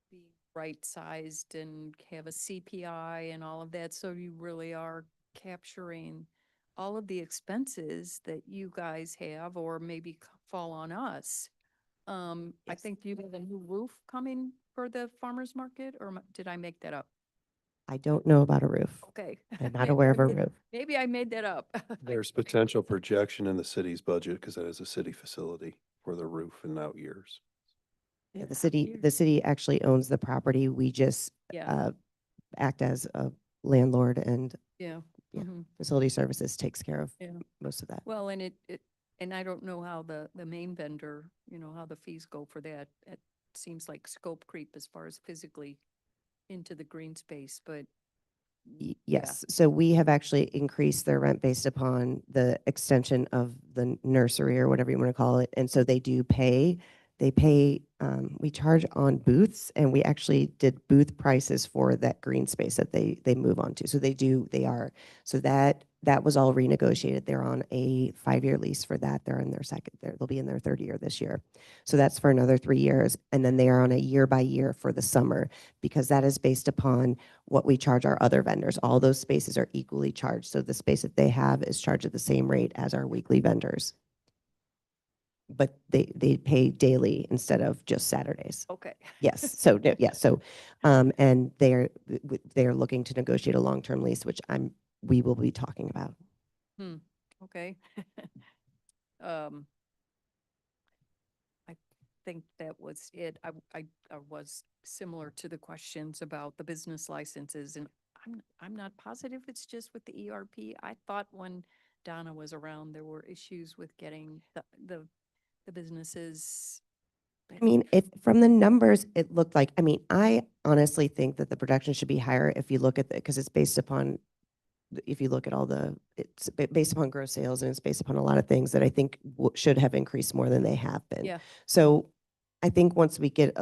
being right-sized and have a CPI and all of that, so you really are capturing all of the expenses that you guys have or maybe fall on us. I Yes. think you have a new roof coming for the farmer's market, or did I make that up? I don't know about a roof. Okay. I'm not aware of a Maybe- roof. Maybe I made that up. There's potential projection in the city's budget because that is a city facility for the roof in out years. Yeah, the city actually owns the property. We just Yeah, act as a landlord, and yeah. yeah. Mhm. facility services takes care of Yeah. most of that. Well, and and I don't know how the main vendor, how the fees go for that. It seems like scope creep as far as physically into the green space, but yeah. Yes, so we have actually increased their rent based upon the extension of the nursery or whatever you want to call it. And so they do pay They pay, we charge on booths, and we actually did booth prices for that green space that they move on to. So so that was all renegotiated. They're on a 5-year lease for that. They're in their they'll be in their third year this year. So that's for another 3 years. And then they are on a year by year for the summer, because that is based upon what we charge our other vendors. All those spaces are equally charged. So the space that they have is charged at the same rate as our weekly vendors. But they pay daily instead of just Saturdays. Okay. Yes, so, and they're looking to negotiate a long-term lease, which we will be talking about. Okay. I think that was it. I was similar to the questions about the business licenses, and I'm not positive it's just with the ERP. I thought when Donna was around, there were issues with getting the businesses. I mean, from the numbers, it looked like, I mean, I honestly think that the production should be higher if you look at because it's based upon, if you look at it's based upon gross sales, and it's based upon a lot of things that I think should have increased more than they have been. Yeah. So I think once we get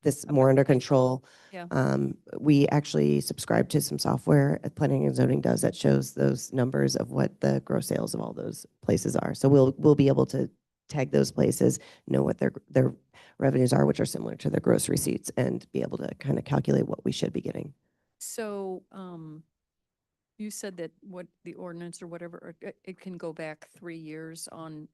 this more under control, Yeah. we actually subscribe to some software planning and zoning does that shows those numbers of what the gross sales of all those places are. So we'll be able to tag those places, know what their revenues are, which are similar to their gross receipts, and be able to kind of calculate what we should be getting. So, you said that what the ordinance or whatever, it can go back 3 years on.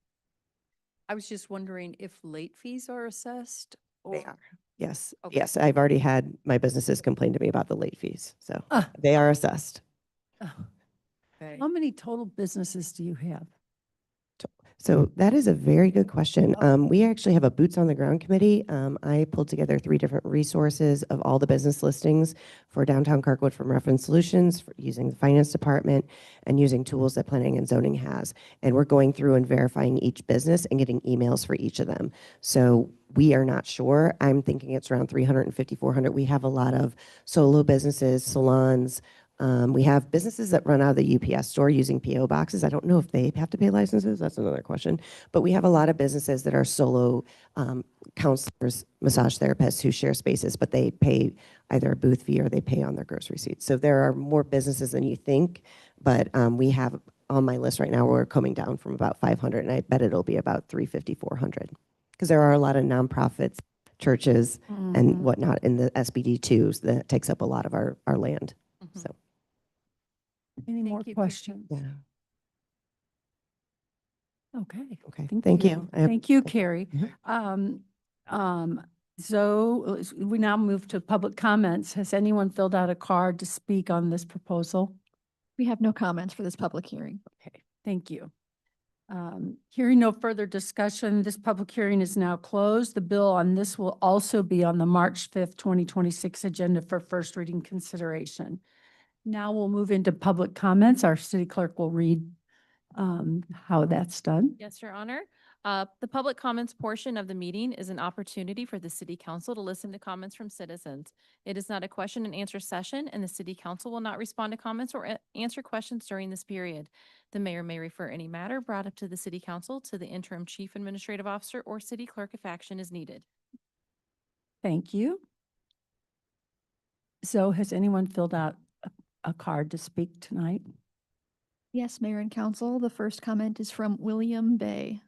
I was just wondering if late fees are assessed? They are. Yes. Okay. Yes. I've already had my businesses complain to me about the late fees. So they are assessed. Okay. How many total businesses do you have? So that is a very good question. We actually have a boots on the ground committee. I pulled together 3 different resources of all the business listings for downtown Kirkwood from Reference Solutions, using the finance department and using tools that planning and zoning has. And we're going through and verifying each business and getting emails for each of them. So we are not sure. I'm thinking it's around 350, 400. We have a lot of solo businesses, salons. We have businesses that run out of the UPS store using PO boxes. I don't know if they have to pay licenses. That's another question. But we have a lot of businesses that are solo counselors, massage therapists who share spaces, but they pay either a booth fee or they pay on their gross receipts. So there are more businesses than you think, but we have on my list right now, we're coming down from about 500, and I bet it'll be about 350, 400. Because there are a lot of nonprofits, churches, and whatnot in the SBD too, so that takes up a lot of our land. So. Any more you, Kirk. questions? Yeah. Okay. Okay. Thank you. Thank you, Carrie. Mhm. So we now move to public comments. Has anyone filled out a card to speak on this proposal? We have no comments for this public hearing. Okay, thank you. Hearing no further discussion, this public hearing is now closed. The bill on this will also be on the March 5th, 2026 agenda for first reading consideration. Now we'll move into public comments. Our city clerk will read how that's done. Yes, Your Honor. The public comments portion of the meeting is an opportunity for the city council to listen to comments from citizens. It is not a question and answer session, and the city council will not respond to comments or answer questions during this period. The mayor may refer any matter brought up to the city council to the interim chief administrative officer or city clerk if action is needed. Thank you. So has anyone filled out a card to speak tonight? Yes, Mayor and Council. The first comment is from William Bay.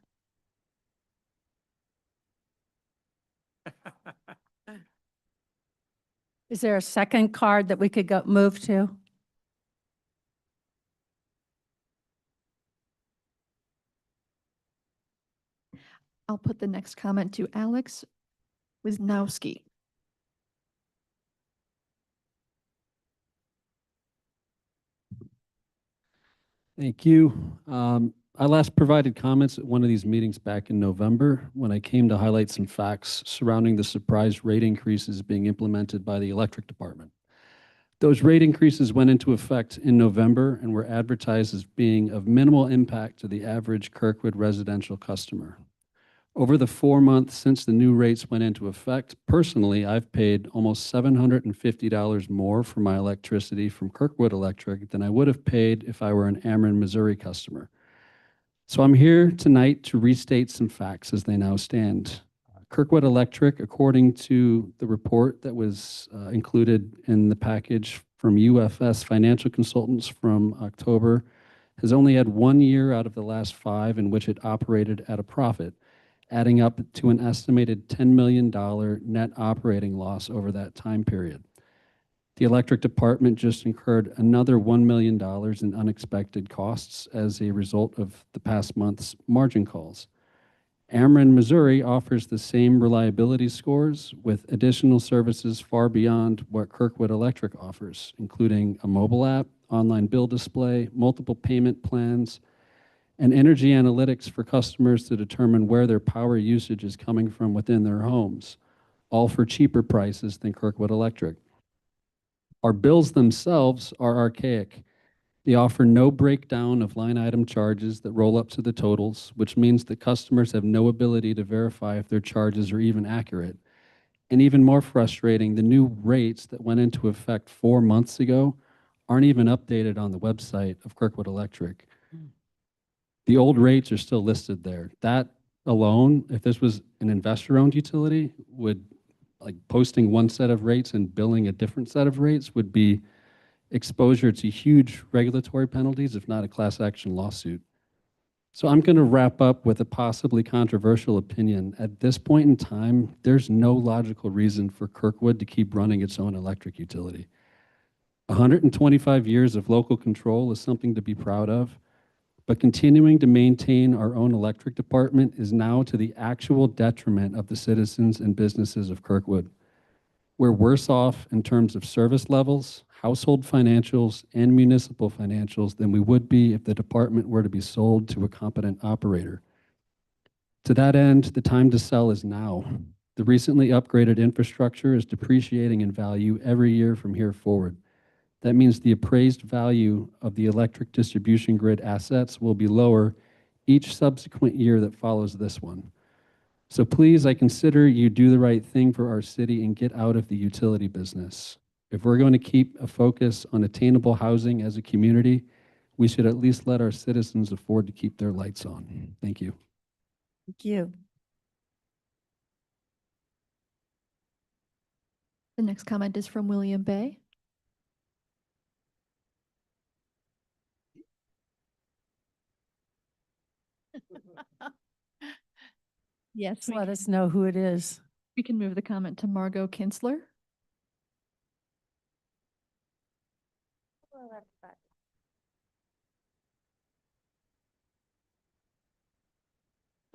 Is there a second card that we could move to? I'll put the next comment to Alex Wisnowski. Thank you. I last provided comments at one of these meetings back in November when I came to highlight some facts surrounding the surprise rate increases being implemented by the electric department. Those rate increases went into effect in November and were advertised as being of minimal impact to the average Kirkwood residential customer. Over the 4 months since the new rates went into effect, personally, I've paid almost $750 more for my electricity from Kirkwood Electric than I would have paid if I were an Ameren, Missouri customer. So I'm here tonight to restate some facts as they now stand. Kirkwood Electric, according to the report that was included in the package from UFS Financial Consultants from October, has only had 1 year out of the last 5 in which it operated at a profit, adding up to an estimated $10 million net operating loss over that time period. The electric department just incurred another $1 million in unexpected costs as a result of the past month's margin calls. Ameren, Missouri offers the same reliability scores with additional services far beyond what Kirkwood Electric offers, including a mobile app, online bill display, multiple payment plans, and energy analytics for customers to determine where their power usage is coming from within their homes, all for cheaper prices than Kirkwood Electric. Our bills themselves are archaic. They offer no breakdown of line item charges that roll up to the totals, which means that customers have no ability to verify if their charges are even accurate. And even more frustrating, the new rates that went into effect 4 months ago aren't even updated on the website of Kirkwood Electric. The old rates are still listed there. That alone, if this was an investor-owned utility, would, like, posting one set of rates and billing a different set of rates would be exposure to huge regulatory penalties, if not a class action lawsuit. So I'm going to wrap up with a possibly controversial opinion. At this point in time, there's no logical reason for Kirkwood to keep running its own electric utility. 125 years of local control is something to be proud of, but continuing to maintain our own electric department is now to the actual detriment of the citizens and businesses of Kirkwood. We're worse off in terms of service levels, household financials, and municipal financials than we would be if the department were to be sold to a competent operator. To that end, the time to sell is now. The recently upgraded infrastructure is depreciating in value every year from here forward. That means the appraised value of the electric distribution grid assets will be lower each subsequent year that follows this one. So please, I consider you do the right thing for our city and get out of the utility business. If we're going to keep a focus on attainable housing as a community, we should at least let our citizens afford to keep their lights on. Thank you. Thank you. The next comment is from William Bay. Yes, Just let us know who it is. we can move the comment to Margot Kinsler.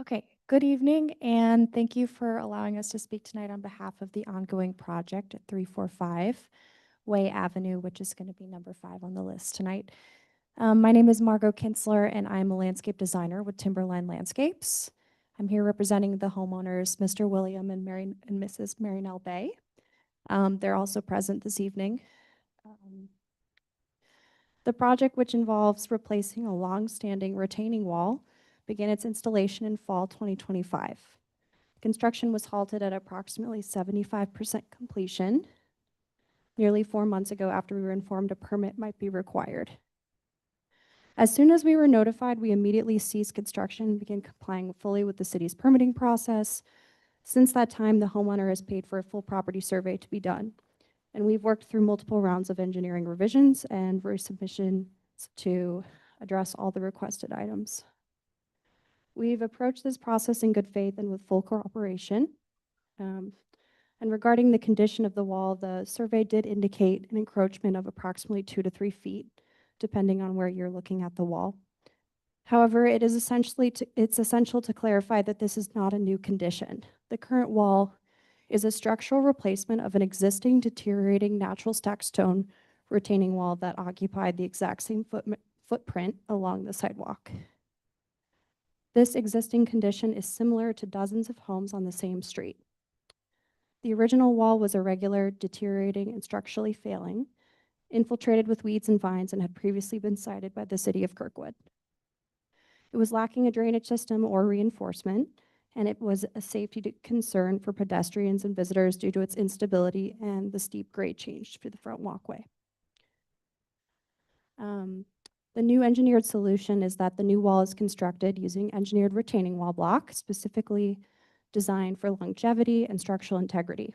Okay, good evening, and thank you for allowing us to speak tonight on behalf of the ongoing project at 345 Way Avenue, which is going to be number 5 on the list tonight. My name is Margot Kinsler, and I'm a landscape designer with Timberline Landscapes. I'm here representing the homeowners, Mr. William and Mrs. Marynell Bay. They're also present this evening. The project, which involves replacing a long-standing retaining wall, began its installation in fall 2025. Construction was halted at approximately 75% completion nearly 4 months ago after we were informed a permit might be required. As soon as we were notified, we immediately ceased construction and began complying fully with the city's permitting process. Since that time, the homeowner has paid for a full property survey to be done, and we've worked through multiple rounds of engineering revisions and resubmissions to address all the requested items. We've approached this process in good faith and with full cooperation. And regarding the condition of the wall, the survey did indicate an encroachment of approximately 2 to 3 feet, depending on where you're looking at the wall. However, it's essential to clarify that this is not a new condition. The current wall is a structural replacement of an existing deteriorating natural stack stone retaining wall that occupied the exact same footprint along the sidewalk. This existing condition is similar to dozens of homes on the same street. The original wall was irregular, deteriorating, and structurally failing, infiltrated with weeds and vines, and had previously been cited by the city of Kirkwood. It was lacking a drainage system or reinforcement, and it was a safety concern for pedestrians and visitors due to its instability and the steep grade change to the front walkway. The new engineered solution is that the new wall is constructed using engineered retaining wall block, specifically designed for longevity and structural integrity.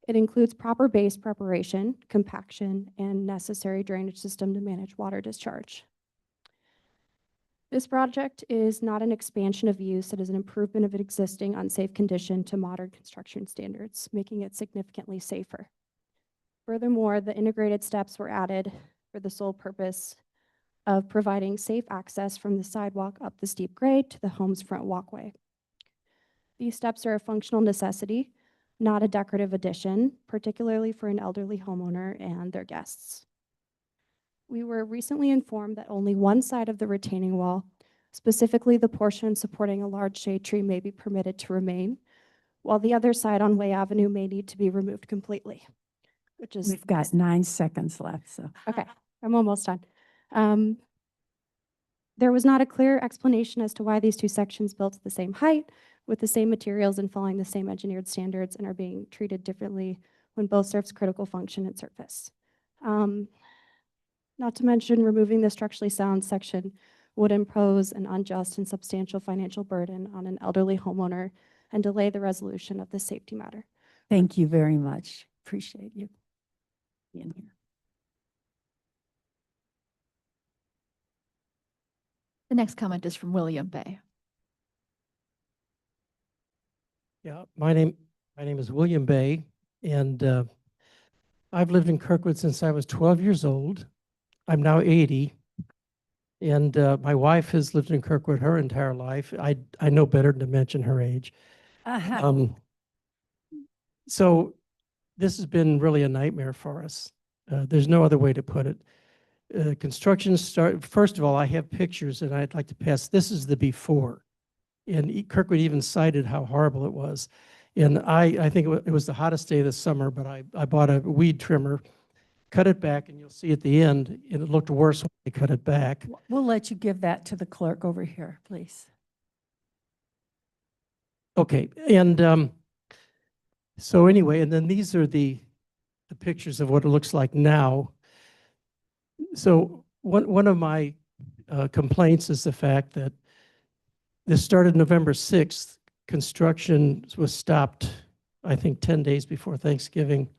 It includes proper base preparation, compaction, and necessary drainage system to manage water discharge. This project is not an expansion of use, it is an improvement of an existing unsafe condition to modern construction standards, making it significantly safer. Furthermore, the integrated steps were added for the sole purpose of providing safe access from the sidewalk up the steep grade to the home's front walkway. These steps are a functional necessity, not a decorative addition, particularly for an elderly homeowner and their guests. We were recently informed that only one side of the retaining wall, specifically the portion supporting a large shade tree, may be permitted to remain, while the other side on Way Avenue may need to be removed completely, which is. We've got 9 seconds left, so. Okay, I'm almost done. There was not a clear explanation as to why these two sections built at the same height, with the same materials and following the same engineered standards, and are being treated differently when both serves critical function and surface. Not to mention, removing the structurally sound section would impose an unjust and substantial financial burden on an elderly homeowner and delay the resolution of this safety matter. Thank you very much. Appreciate you being here. The next comment is from William Bay. Yeah, my name is William Bay, and I've lived in Kirkwood since I was 12 years old. I'm now 80, and my wife has lived in Kirkwood her entire life. I know better than to mention her age. So this has been really a nightmare for us. There's no other way to put it. Construction first of all, I have pictures, and I'd like to pass. This is the before. And Kirkwood even cited how horrible it was. And I think it was the hottest day of the summer, but I bought a weed trimmer, cut it back, and you'll see at the end, and it looked worse when I cut it back. We'll let you give that to the clerk over here, please. Okay, and so anyway, and then these are the pictures of what it looks like now. So one of my complaints is the fact that this started November 6th. Construction was stopped, I think, 10 days before Thanksgiving.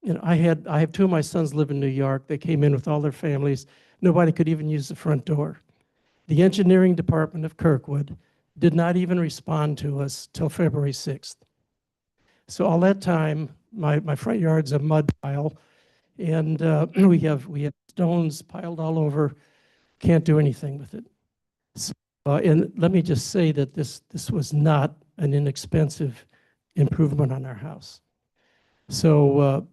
You know, I have 2 of my sons live in New York. They came in with all their families. Nobody could even use the front door. The engineering department of Kirkwood did not even respond to us till February 6th. So all that time, my front yard's a mud pile, and we have stones piled all over. Can't do anything with it. So, and let me just say that this was not an inexpensive improvement on our house. So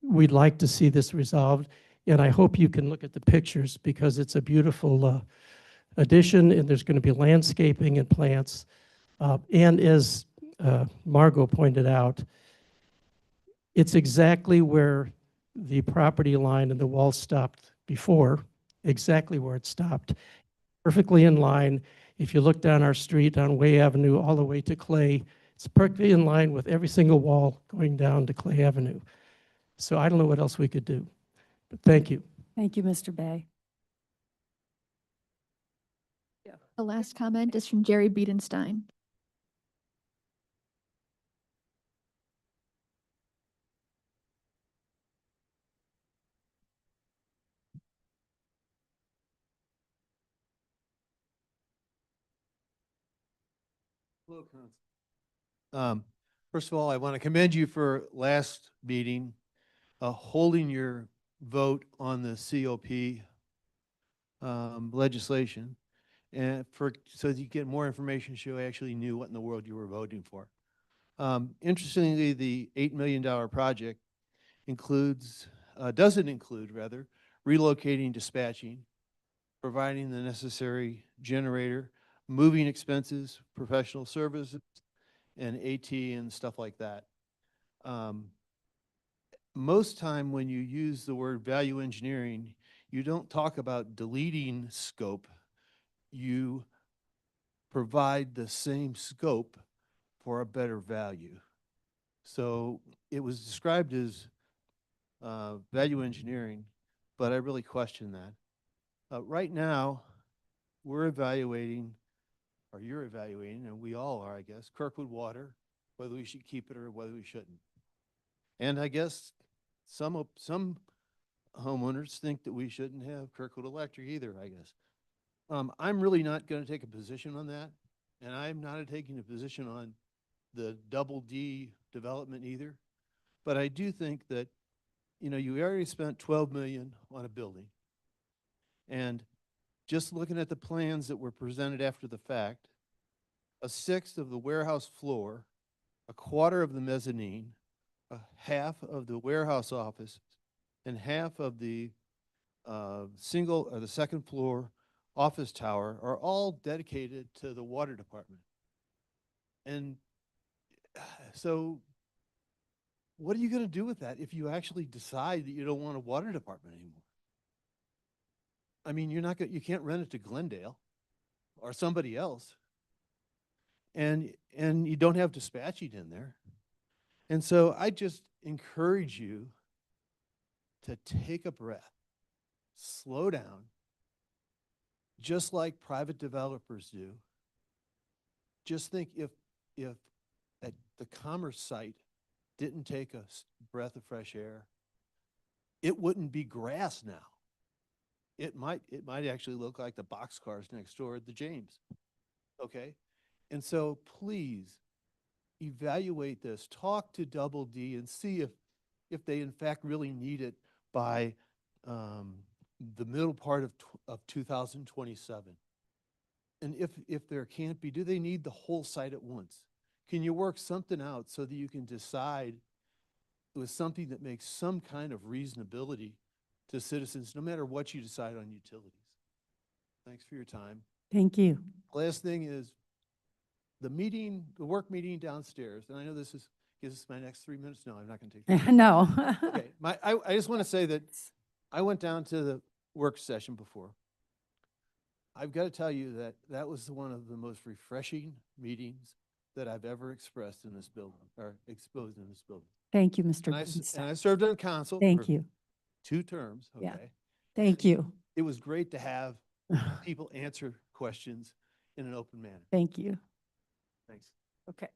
we'd like to see this resolved, and I hope you can look at the pictures because it's a beautiful addition, and there's going to be landscaping and plants. And as Margot pointed out, it's exactly where the property line and the wall stopped before, exactly where it stopped, perfectly in line. If you look down our street on Way Avenue all the way to Clay, it's perfectly in line with every single wall going down to Clay Avenue. So I don't know what else we could do, but thank you. Thank you, Mr. Bay. The last comment is from Jerry Biedenstein. First of all, I want to commend you for last meeting, holding your vote on the COP legislation, and so that you get more information, so you actually knew what in the world you were voting for. Interestingly, the $8 million project doesn't include relocating dispatching, providing the necessary generator, moving expenses, professional services, and AT and stuff like that. Most time when you use the word value engineering, you don't talk about deleting scope. You provide the same scope for a better value. So it was described as value engineering, but I really question that. Right now, we're evaluating or you're evaluating, and we all are, I guess, Kirkwood Water, whether we should keep it or whether we shouldn't. And I guess some homeowners think that we shouldn't have Kirkwood Electric either, I guess. I'm really not going to take a position on that, and I'm not taking a position on the double D development either. But I do think that, you know, you already spent 12 million on a building. And just looking at the plans that were presented after the fact, a sixth of the warehouse floor, a quarter of the mezzanine, a half of the warehouse office, and half of the single or the second floor office tower are all dedicated to the water department. And so what are you going to do with that if you actually decide that you don't want a water department anymore? I mean, you can't rent it to Glendale or somebody else. And you don't have dispatching in there. And so I just encourage you to take a breath, slow down, just like private developers do. Just think if at the Commerce site didn't take a breath of fresh air, it wouldn't be grass now. It might actually look like the boxcars next door at the James. Okay? And so please evaluate this. Talk to Double D and see if they in fact really need it by the middle part of 2027. And if there can't be, do they need the whole site at once? Can you work something out so that you can decide with something that makes some kind of reasonability to citizens, no matter what you decide on utilities? Thanks for your time. Thank you. Last thing is the work meeting downstairs, and I know this gives us my next 3 minutes. No, I'm not going to take that. No. Okay, I just want to say that I went down to the work session before. I've got to tell you that was one of the most refreshing meetings that I've ever expressed in this building, or exposed in this building. Thank you, Mr. And Ginsburg. I served on council Thank for you. 2 terms, Yeah. okay? Thank you. It was great to have people answer questions in an open manner. Thank you. Thanks. Okay.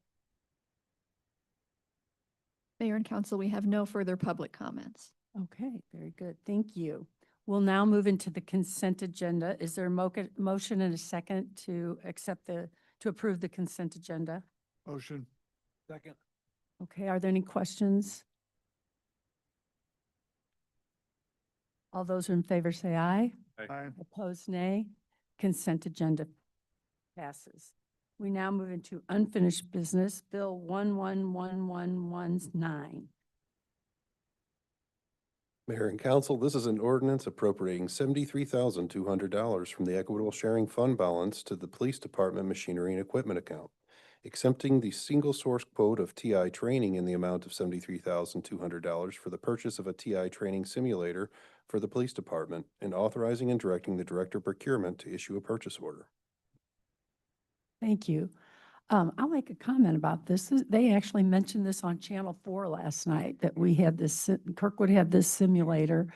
Mayor and council, we have no further public comments. Okay, very good. Thank you. We'll now move into the consent agenda. Is there a motion and a second to approve the consent agenda? Motion. Second. Okay, are there any questions? All those in favor say aye. Aye. Opposed, nay. Consent agenda passes. We now move into unfinished business, Bill 111119. Mayor and council, this is an ordinance appropriating $73,200 from the Equitable Sharing Fund balance to the Police Department Machinery and Equipment account, accepting the single source quote of TI training in the amount of $73,200 for the purchase of a TI training simulator for the Police Department, and authorizing and directing the Director of Procurement to issue a purchase order. Thank you. I'll make a comment about this. They actually mentioned this on Channel 4 last night, that we had this, Kirkwood had this simulator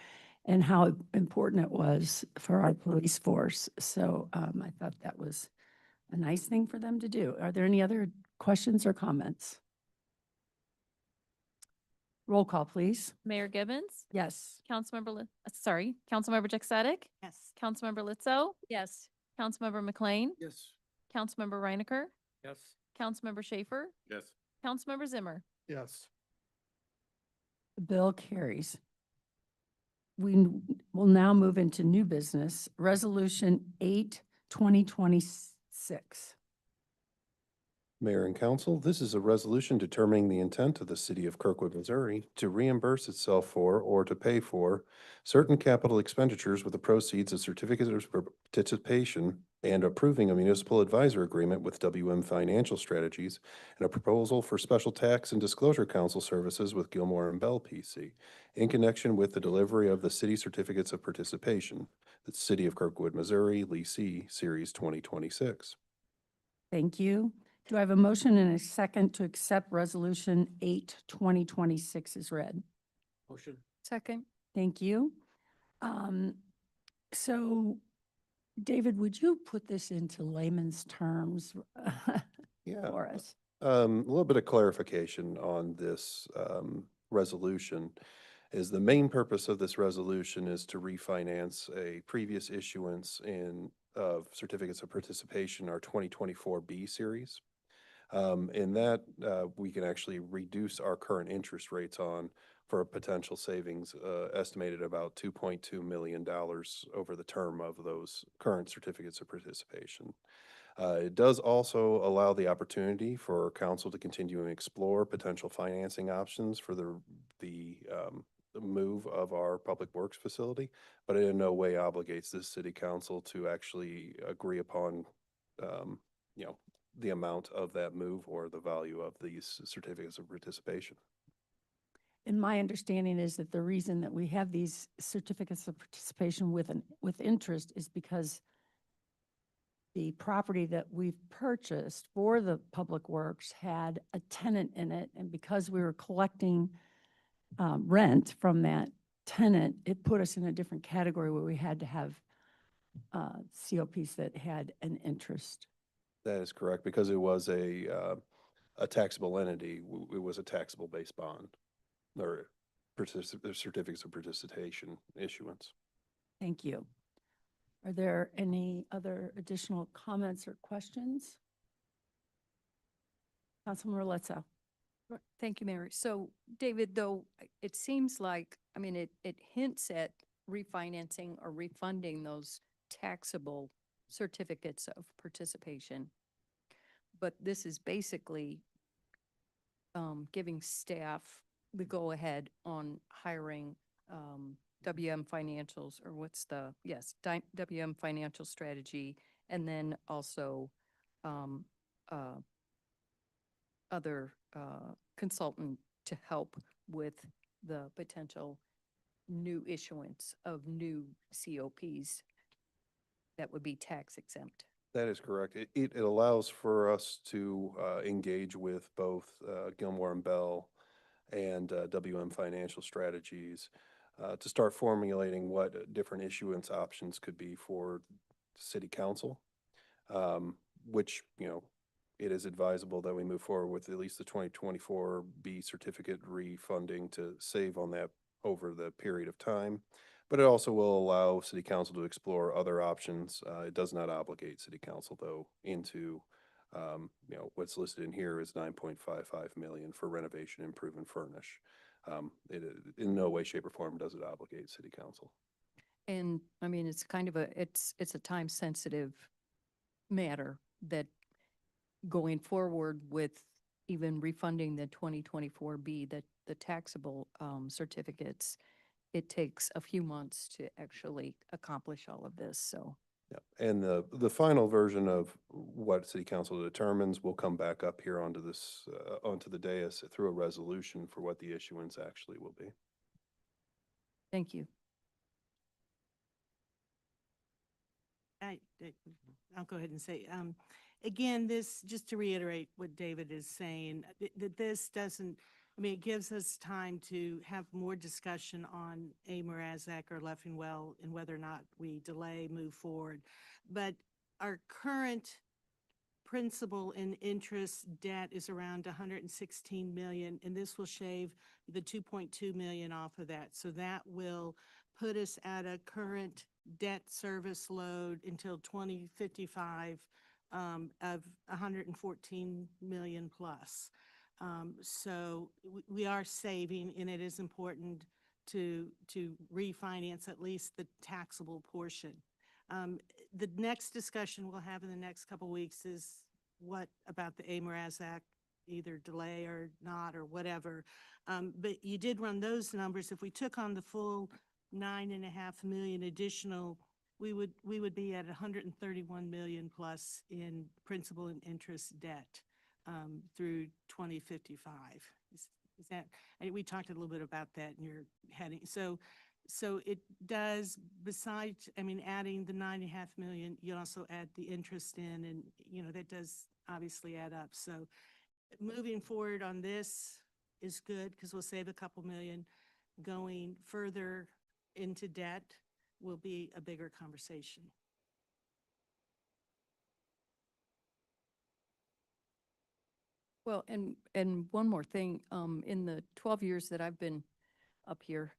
and how important it was for our police force. So I thought that was a nice thing for them to do. Are there any other questions or comments? Roll call, please. Mayor Gibbons? Yes. Councilmember Jack Sadek? Yes. Councilmember Litzo? Yes. Councilmember McLean? Yes. Councilmember Reinecker? Yes. Councilmember Schaefer? Yes. Councilmember Zimmer? Yes. The bill carries. We will now move into new business, Resolution 8, 2026. Mayor and council, this is a resolution determining the intent of the city of Kirkwood, Missouri to reimburse itself for or to pay for certain capital expenditures with the proceeds of certificates of participation, and approving a municipal advisor agreement with WM Financial Strategies and a proposal for special tax and disclosure council services with Gilmore and Bell PC in connection with the delivery of the city certificates of participation, the city of Kirkwood, Missouri, Leasee Series 2026. Thank you. Do I have a motion and a second to accept Resolution 8, 2026 as read? Motion. Second. Thank you. So David, would you put this into layman's terms Yeah. for us? A little bit of clarification on this resolution is the main purpose of this resolution is to refinance a previous issuance of certificates of participation, our 2024B series. In that, we can actually reduce our current interest rates on for a potential savings estimated about $2.2 million over the term of those current certificates of participation. It does also allow the opportunity for council to continue and explore potential financing options for the move of our public works facility, but it in no way obligates this city council to actually agree upon, you know, the amount of that move or the value of these certificates of participation. And my understanding is that the reason that we have these certificates of participation with interest is because the property that we've purchased for the public works had a tenant in it, and because we were collecting rent from that tenant, it put us in a different category where we had to have COPs that had an interest. That is correct, because it was a taxable entity. It was a taxable based bond or certificates of participation issuance. Thank you. Are there any other additional comments or questions? Councilman Rolezzo. Thank you, Mary. So, David, though, it seems like, I mean, it hints at refinancing or refunding those taxable certificates of participation. But this is basically giving staff the go-ahead on hiring WM Financials, or WM Financial Strategy, and then also other consultant to help with the potential new issuance of new COPs that would be tax exempt. That is correct. It allows for us to engage with both Gilmore and Bell and WM Financial Strategies to start formulating what different issuance options could be for city council, which, you know, it is advisable that we move forward with at least the 2024B certificate refunding to save on that over the period of time. But it also will allow city council to explore other options. It does not obligate city council, though, into, you know, what's listed in here is 9.55 million for renovation, improve, and furnish. It in no way, shape, or form does it obligate city council. And I mean, it's kind of it's a time sensitive matter that going forward with even refunding the 2024B, the taxable certificates, it takes a few months to actually accomplish all of this, so. Yeah, and the final version of what city council determines will come back up here onto this, onto the dais through a resolution for what the issuance actually will be. Thank you. I'll go ahead and say, again, this, just to reiterate what David is saying, that this doesn't, I mean, it gives us time to have more discussion on Amorazak or Leffingwell and whether or not we delay, move forward. But our current principal and interest debt is around 116 million, and this will shave the 2.2 million off of that. So that will put us at a current debt service load until 2055 of 114 million plus. So we are saving, and it is important to refinance at least the taxable portion. The next discussion we'll have in the next couple of weeks is what about the Amorazak, either delay or not or whatever. But you did run those numbers. If we took on the full 9.5 million additional, we would be at 131 million plus in principal and interest debt through 2055. Is that, and we talked a little bit about that in your heading. So it does, besides, I mean, adding the 9.5 million, you also add the interest in, and, you know, that does obviously add up. So moving forward on this is good because we'll save a couple million. Going further into debt will be a bigger conversation. Well, and one more thing, in the 12 years that I've been up here,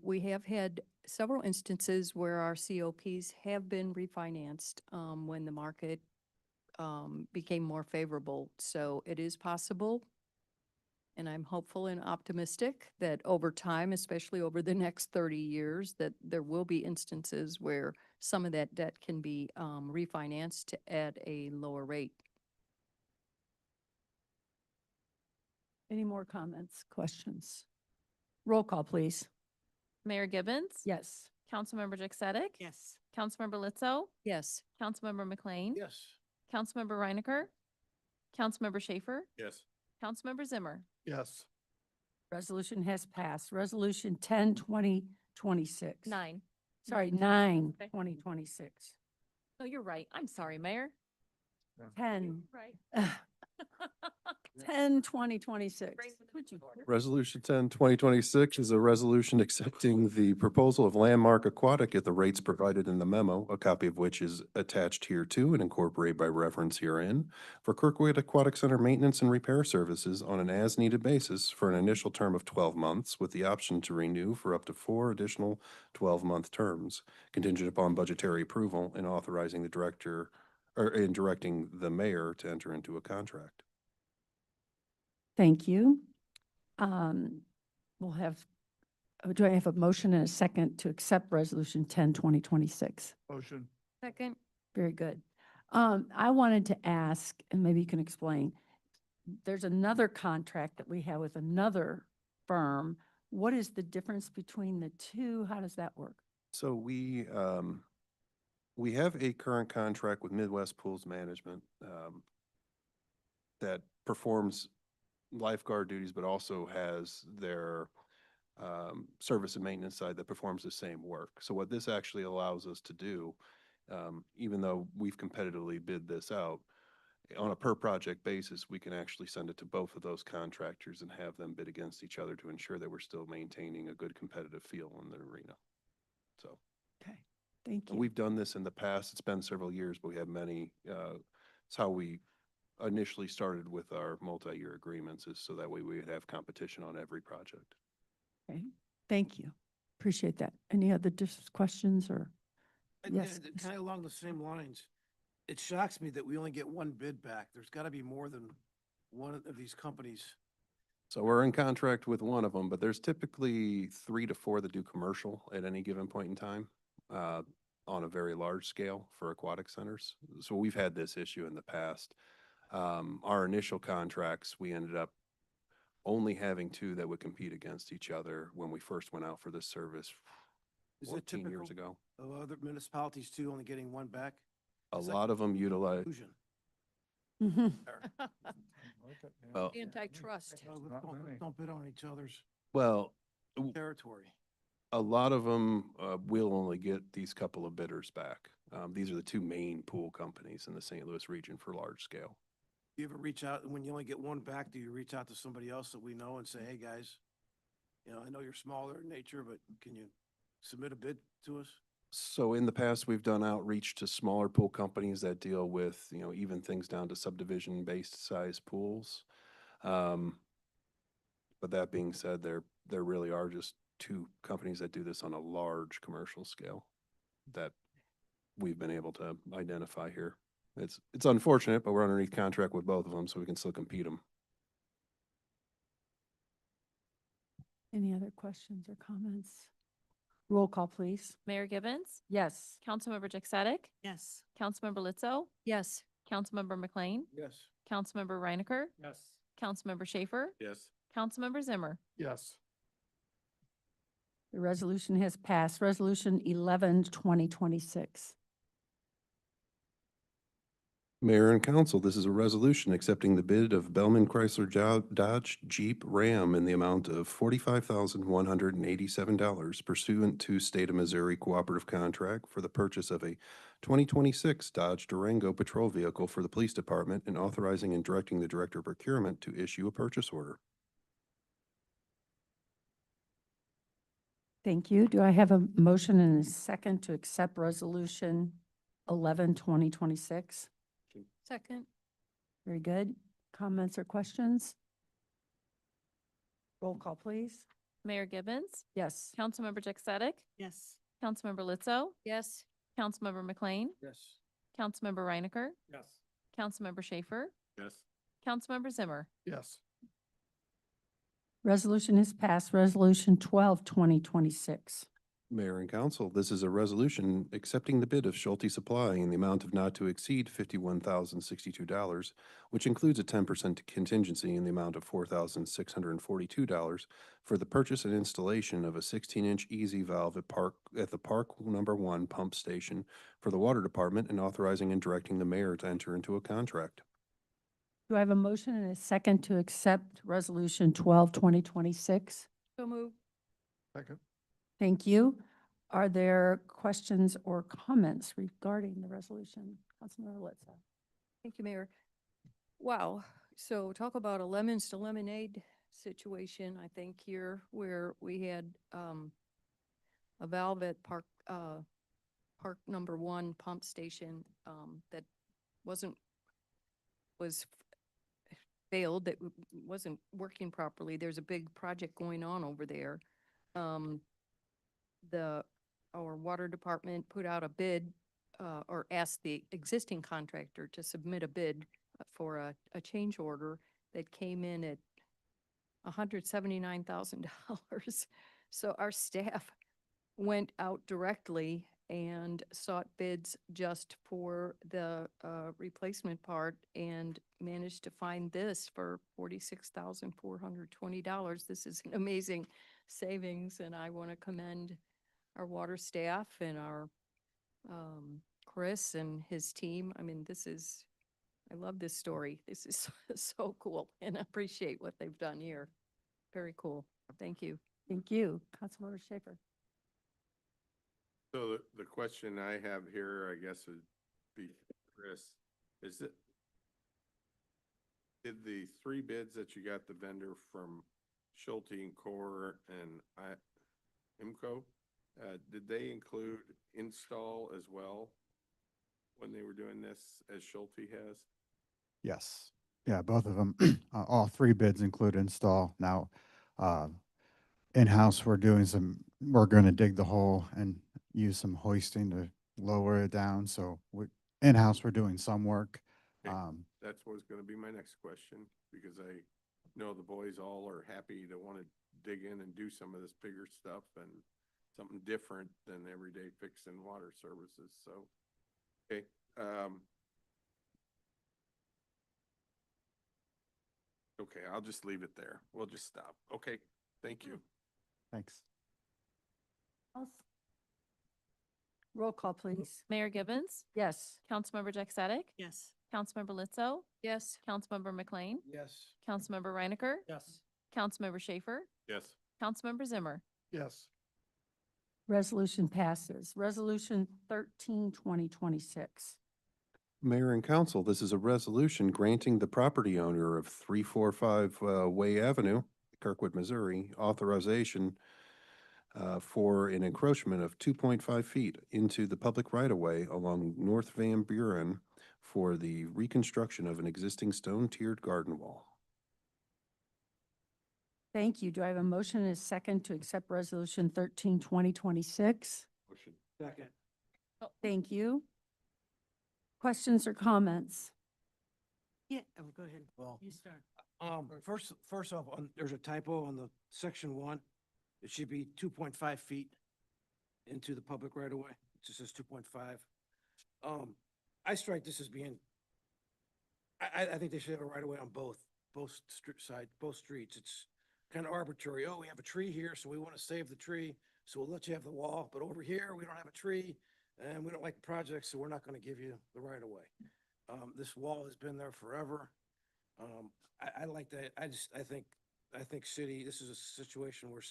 we have had several instances where our COPs have been refinanced, when the market, became more favorable. So it is possible. And I'm hopeful and optimistic that over time, especially over the next 30 years, that there will be instances where some of that debt can be, refinanced at a lower rate. Any more comments, questions? Roll call, please. Mayor Gibbons? Yes. Councilmember Jaksetic? Yes. Councilmember Litzo? Yes. Councilmember McLean? Yes. Councilmember Reinecker? Councilmember Schaefer? Yes. Councilmember Zimmer? Yes. Resolution has passed. Resolution 10, 2026. 9. Sorry, Nine. 9, Okay. 2026. Oh, you're right. I'm sorry, Mayor. 10, Right. 10, 2026. Resolution 10, 2026 is a resolution accepting the proposal of Landmark Aquatic at the rates provided in the memo, a copy of which is attached here to and incorporated by reference herein, for Kirkwood Aquatic Center maintenance and repair services on an as-needed basis for an initial term of 12 months with the option to renew for up to 4 additional 12-month terms, contingent upon budgetary approval and authorizing the director or in directing the mayor to enter into a contract. Thank you. We'll have, do I have a motion and a second to accept Resolution 10, 2026? Motion. Second. Very good. I wanted to ask, and maybe you can explain, there's another contract that we have with another firm. What is the difference between the two? How does that work? So we have a current contract with Midwest Pools Management that performs lifeguard duties, but also has their service and maintenance side that performs the same work. So what this actually allows us to do, even though we've competitively bid this out, on a per project basis, we can actually send it to both of those contractors and have them bid against each other to ensure that we're still maintaining a good competitive feel in the arena. So. Okay, thank And you. we've done this in the past. It's been several years, but we have many. It's how we initially started with our multi-year agreements, is so that way we would have competition on every project. Okay, thank you. Appreciate that. Any other questions or? Yes. Kind of along the same lines, it shocks me that we only get one bid back. There's got to be more than one of these companies. So we're in contract with one of them, but there's typically 3 to 4 that do commercial at any given point in time, on a very large scale for aquatic centers. So we've had this issue in the past. Our initial contracts, we ended up only having 2 that would compete against each other when we first went out for this service Is it 14 years typical ago. of other municipalities too, only getting one back? A It's like lot of them utilize, Illusion. Mhm. well, Antitrust. Let's don't bid on each other's well, territory. a lot of them will only get these couple of bidders back. These are the 2 main pool companies in the St. Louis region for large scale. Do you ever reach out, when you only get one back, do you reach out to somebody else that we know and say, hey, guys, I know you're smaller in nature, but can you submit a bid to us? So in the past, we've done outreach to smaller pool companies that deal with, even things down to subdivision-based size pools. But that being said, there really are just 2 companies that do this on a large commercial scale that we've been able to identify here. It's unfortunate, but we're underneath contract with both of them, so we can still compete them. Any other questions or comments? Roll call, please. Mayor Gibbons? Yes. Councilmember Jaksetic? Yes. Councilmember Litzo? Yes. Councilmember McLean? Yes. Councilmember Reinecker? Yes. Councilmember Schaefer? Yes. Councilmember Zimmer? Yes. The resolution has passed. Resolution 11, 2026. Mayor and council, this is a resolution accepting the bid of Bellman Chrysler Dodge Jeep Ram in the amount of $45,187 pursuant to State of Missouri Cooperative Contract for the purchase of a 2026 Dodge Durango patrol vehicle for the police department and authorizing and directing the director of procurement to issue a purchase order. Thank you. Do I have a motion and a second to accept Resolution 11, 2026? Second. Very good. Comments or questions? Roll call, please. Mayor Gibbons, Yes. Councilmember Jack Sadek, Yes. Councilmember Lizzo, Yes. Councilmember McLean, Yes. Councilmember Reinecker, Yes. Councilmember Schaefer, Yes. Councilmember Zimmer. Yes. Resolution is passed. Resolution 12, 2026. Mayor and council, this is a resolution accepting the bid of Schulte Supply in the amount of not to exceed $51,062, which includes a 10% contingency in the amount of $4,642 for the purchase and installation of a 16-inch easy valve at the Park Number 1 pump station for the water department, and authorizing and directing the mayor to enter into a contract. Do I have a motion and a second to accept Resolution 12, 2026? So move. Second. Thank you. Are there questions or comments regarding the resolution? Councilmember Litza. Thank you, Mayor. Wow, so talk about a lemons to lemonade situation, I think here, where we had, a valve at Park Number 1 pump station, that was failed, that wasn't working properly. There's a big project going on over there. Our water department put out a bid, or asked the existing contractor to submit a bid for a change order that came in at $179,000. So our staff went out directly and sought bids just for the replacement part, and managed to find this for $46,420. This is an amazing savings, and I want to commend our water staff and our Chris and his team. I mean, I love this story. This is so cool, and I appreciate what they've done here. Very cool. Thank you. Thank you. Councilmember Schaefer. So the question I have here, I guess, would be, Chris, did the three bids that you got the vendor from Schulte and Core and IMCO, did they include install as well when they were doing this, as Schulte has? Yes. Yeah, both of them. All three bids include install. Now, in-house, we're going to dig the hole and use some hoisting to lower it down. So in-house, we're doing some work. Okay. That was going to be my next question, because I know the boys all are happy to want to dig in and do some of this bigger stuff and something different than everyday fixing water services. So, okay. Okay, I'll just leave it there. We'll just stop. Okay, thank you. Thanks. Roll call, please. Mayor Gibbons, Yes. Councilmember Jack Sadek, Yes. Councilmember Lizzo, Yes. Councilmember McLean, Yes. Councilmember Reinecker, Yes. Councilmember Schaefer, Yes. Councilmember Zimmer. Yes. Resolution passes. Resolution 13, 2026. Mayor and council, this is a resolution granting the property owner of 345 Way Avenue, Kirkwood, Missouri, authorization for an encroachment of 2.5 feet into the public right-of-way along North Van Buren for the reconstruction of an existing stone-tiered garden wall. Thank you. Do I have a motion and a second to accept Resolution 13, 2026? Motion. Second. Thank you. Questions or comments? Yeah, go ahead. Well, You start. first off, there's a typo on the section 1. It should be 2.5 feet into the public right of way. It just says 2.5. I strike this as being, I think they should have a right of way on both streets. It's kind of arbitrary. Oh, we have a tree here, so we want to save the tree, so we'll let you have the wall. But over here, we don't have a tree, and we don't like the project, so we're not going to give you the right of way. This wall has been there forever. I like that. I think city, this is a situation where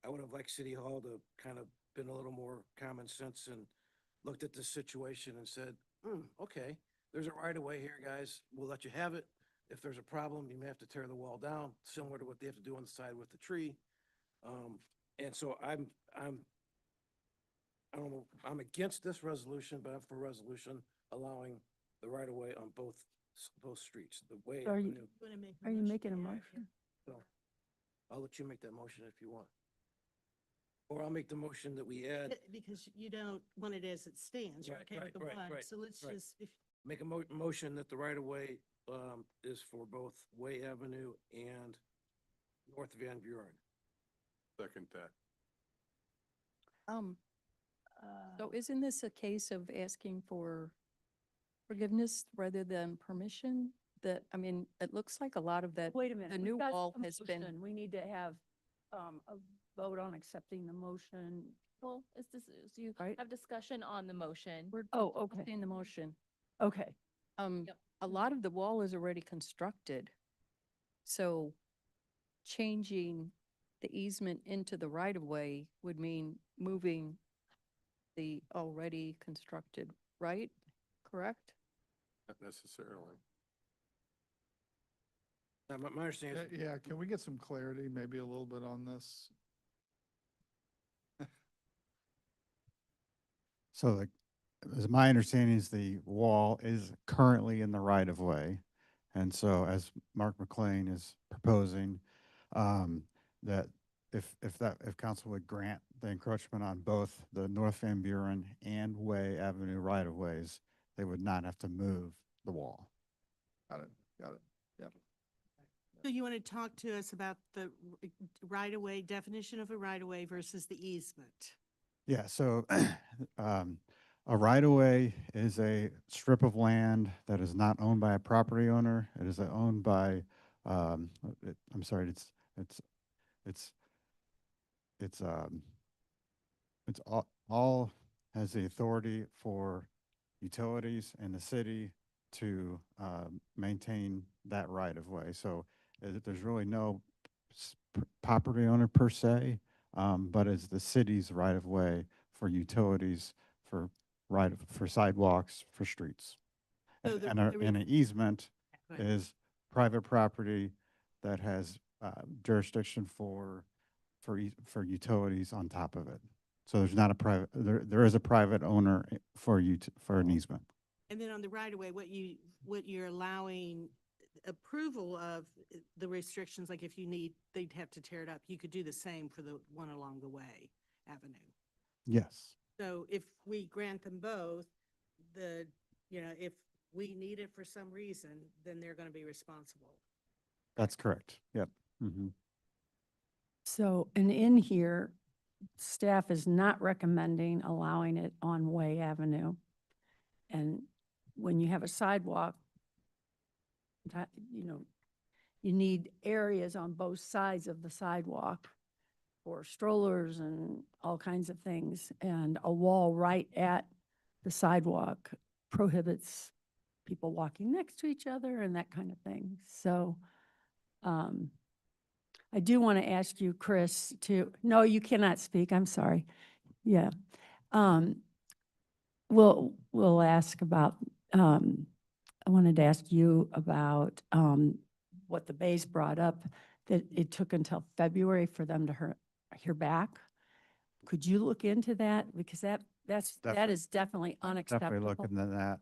I would have liked City Hall to kind of been a little more common sense and looked at this situation and said, okay, there's a right of way here, guys. We'll let you have it. If there's a problem, you may have to tear the wall down, similar to what they have to do on the side with the tree. And so I don't know, I'm against this resolution, but I'm for resolution allowing the right of way on both those streets, the way. Are you, Avenue. are you making a motion? So I'll let you make that motion if you want. Or I'll make the motion that we add, Because you don't want it as it stands, you're Right, okay with the right, right, one, right, so let's right. just, if, make a motion that the right of way, is for both Way Avenue and North Van Buren. Second that. So isn't this a case of asking for forgiveness rather than permission? That, I mean, it looks like a lot of that, Wait a minute. the we've new got wall a has been, motion. We need to have, a vote on accepting the motion. Well, it's this, is you Right. have discussion on the motion. we're Oh, okay. discussing the motion. Okay. Yep. A lot of the wall is already constructed. So changing the easement into the right of way would mean moving the already constructed, right? Correct? Not necessarily. My understanding is Yeah, can we get some clarity, maybe a little bit on this? So as my understanding is the wall is currently in the right of way. And so as Mark McLean is proposing, that if council would grant the encroachment on both the North Van Buren and Way Avenue right of ways, they would not have to move the wall. Got it, got it. Yep. so you want to talk to us about the right-of-way, definition of a right-of-way versus the easement? Yeah, so a right-of-way is a strip of land that is not owned by a property owner. It is owned by, I'm sorry, it's all has the authority for utilities and the city to maintain that right-of-way. So there's really no property owner per se, but it's the city's right-of-way for utilities, for for sidewalks, for streets. So And the an easement Right. is private property that has jurisdiction for utilities on top of it. So there's not a private, there is a private owner for for an easement. And then on the right-of-way, what you're allowing approval of, the restrictions, like if you need, they'd have to tear it up, you could do the same for the one along the Way Avenue. Yes. So if we grant them both, if we need it for some reason, then they're going to be responsible. That's correct. Yep. Mm-hmm. So, and in here, staff is not recommending allowing it on Way Avenue. And when you have a sidewalk, that, you need areas on both sides of the sidewalk for strollers and all kinds of things. And a wall right at the sidewalk prohibits people walking next to each other and that kind of thing. So, I do want to ask you, Chris, no, you cannot speak. I'm sorry. Yeah. We'll ask about, I wanted to ask you about, what the base brought up, that it took until February for them to hear back. Could you look into that? Because that is definitely unacceptable. Definitely looking into that.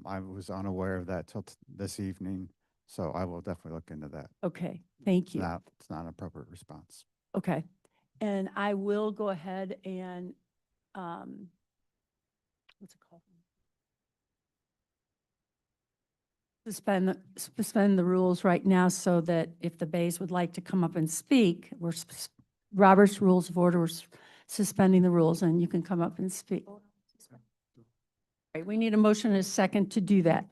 I was unaware of that till this evening, so I will definitely look into that. Okay, thank you. It's not an appropriate response. Okay, and I will go ahead and, what's it called? Suspend the rules right now so that if the bays would like to come up and speak, Robert's Rules of Order, we're suspending the rules and you can come up and speak. Right, we need a motion and a second to do that.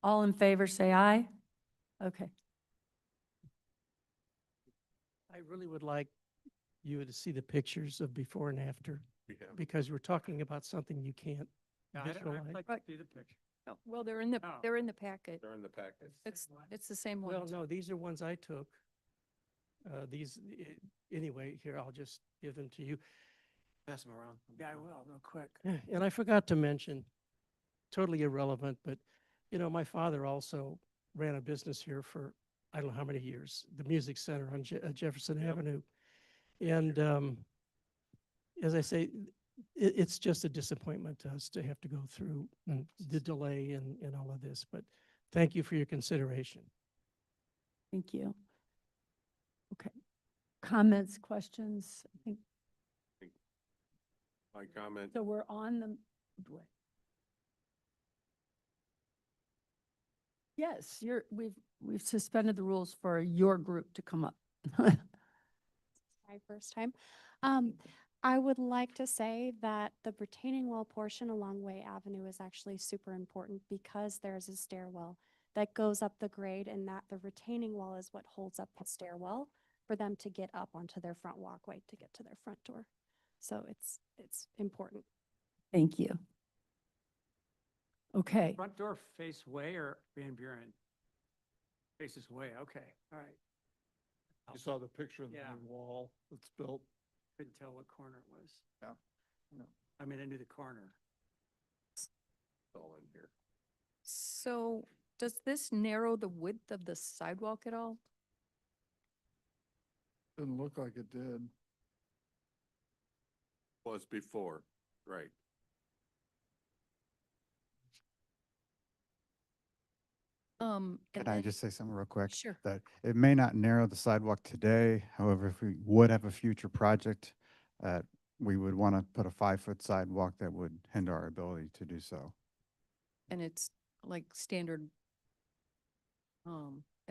All in favor, say aye. Okay. I really would like you to see the pictures of before and after, We have. because we're talking about something you can't visualize. I'd like to see the picture. Oh, well, they're in the packet. They're in the packet. It's the same Well, ones. no, these are ones I took. Anyway, here, I'll just give them to you. pass them around. Yeah, I will, real quick. And I forgot to mention, totally irrelevant, but, my father also ran a business here for, I don't know how many years, the Music Center on Jefferson Avenue. And as I say, it's just a disappointment to us to have to go through the delay and all of this. But Thank you for your consideration. Thank you. Okay. Comments, questions? I think, My comment, so we're on the, yes, we've suspended the rules for your group to come up. My first time. I would like to say that the retaining wall portion along Way Avenue is actually super important because there's a stairwell that goes up the grade, and that the retaining wall is what holds up the stairwell for them to get up onto their front walkway to get to their front door. So it's important. Thank you. Okay. Front door face Way or Van Buren? Faces Way, okay, all right. You saw the picture of the Yeah. new wall that's built. Couldn't tell what corner it was. Yeah. Yeah. I mean, I knew the corner. it's all in here. So does this narrow the width of the sidewalk at all? Didn't look like it did. Was before, right. And Can I then- just say something real quick? Sure. That it may not narrow the sidewalk today, however, if we would have a future project, we would want to put a 5-foot sidewalk that would hinder our ability to do so. And it's like standard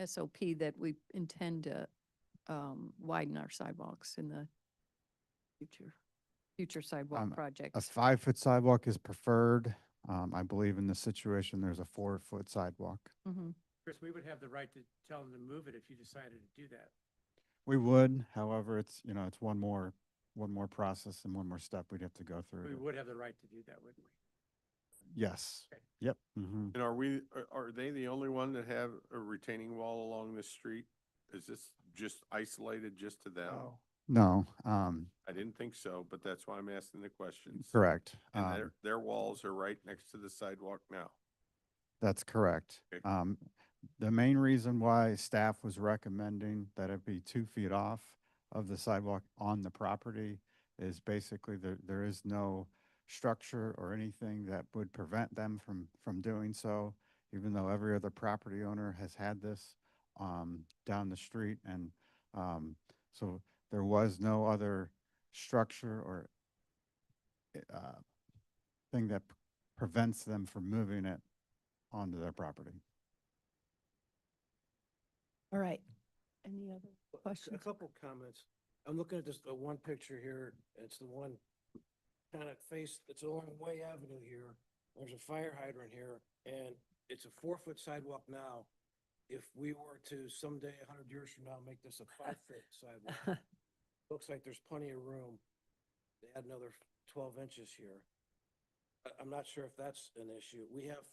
SOP that we intend to widen our sidewalks in the future sidewalk A projects. 5-foot sidewalk is preferred. I believe in this situation, there's a 4-foot sidewalk. Mhm. Chris, we would have the right to tell them to move it if you decided to do that. We would, however, it's, it's one more process and one more step we'd have to go through. We would have the right to do that, wouldn't we? Yes. Okay. Yep. Mm-hmm. And are they the only one that have a retaining wall along this street? Is this just isolated just to them? Oh, No, I didn't think so, but that's why I'm asking the questions. correct. And their walls are right next to the sidewalk now. That's correct. Okay. The main reason why staff was recommending that it be 2 feet off of the sidewalk on the property is basically there is no structure or anything that would prevent them from doing so, even though every other property owner has had this down the street. And so there was no other structure or thing that prevents them from moving it onto their property. All right. Any other A questions? couple comments. I'm looking at this, one picture here. It's the one kind of it's along Way Avenue here. There's a fire hydrant here, and it's a 4-foot sidewalk now. If we were to someday, 100 years from now, make this a 5-foot sidewalk, looks like there's plenty of room to add another 12 inches here. I'm not sure if that's an issue. We have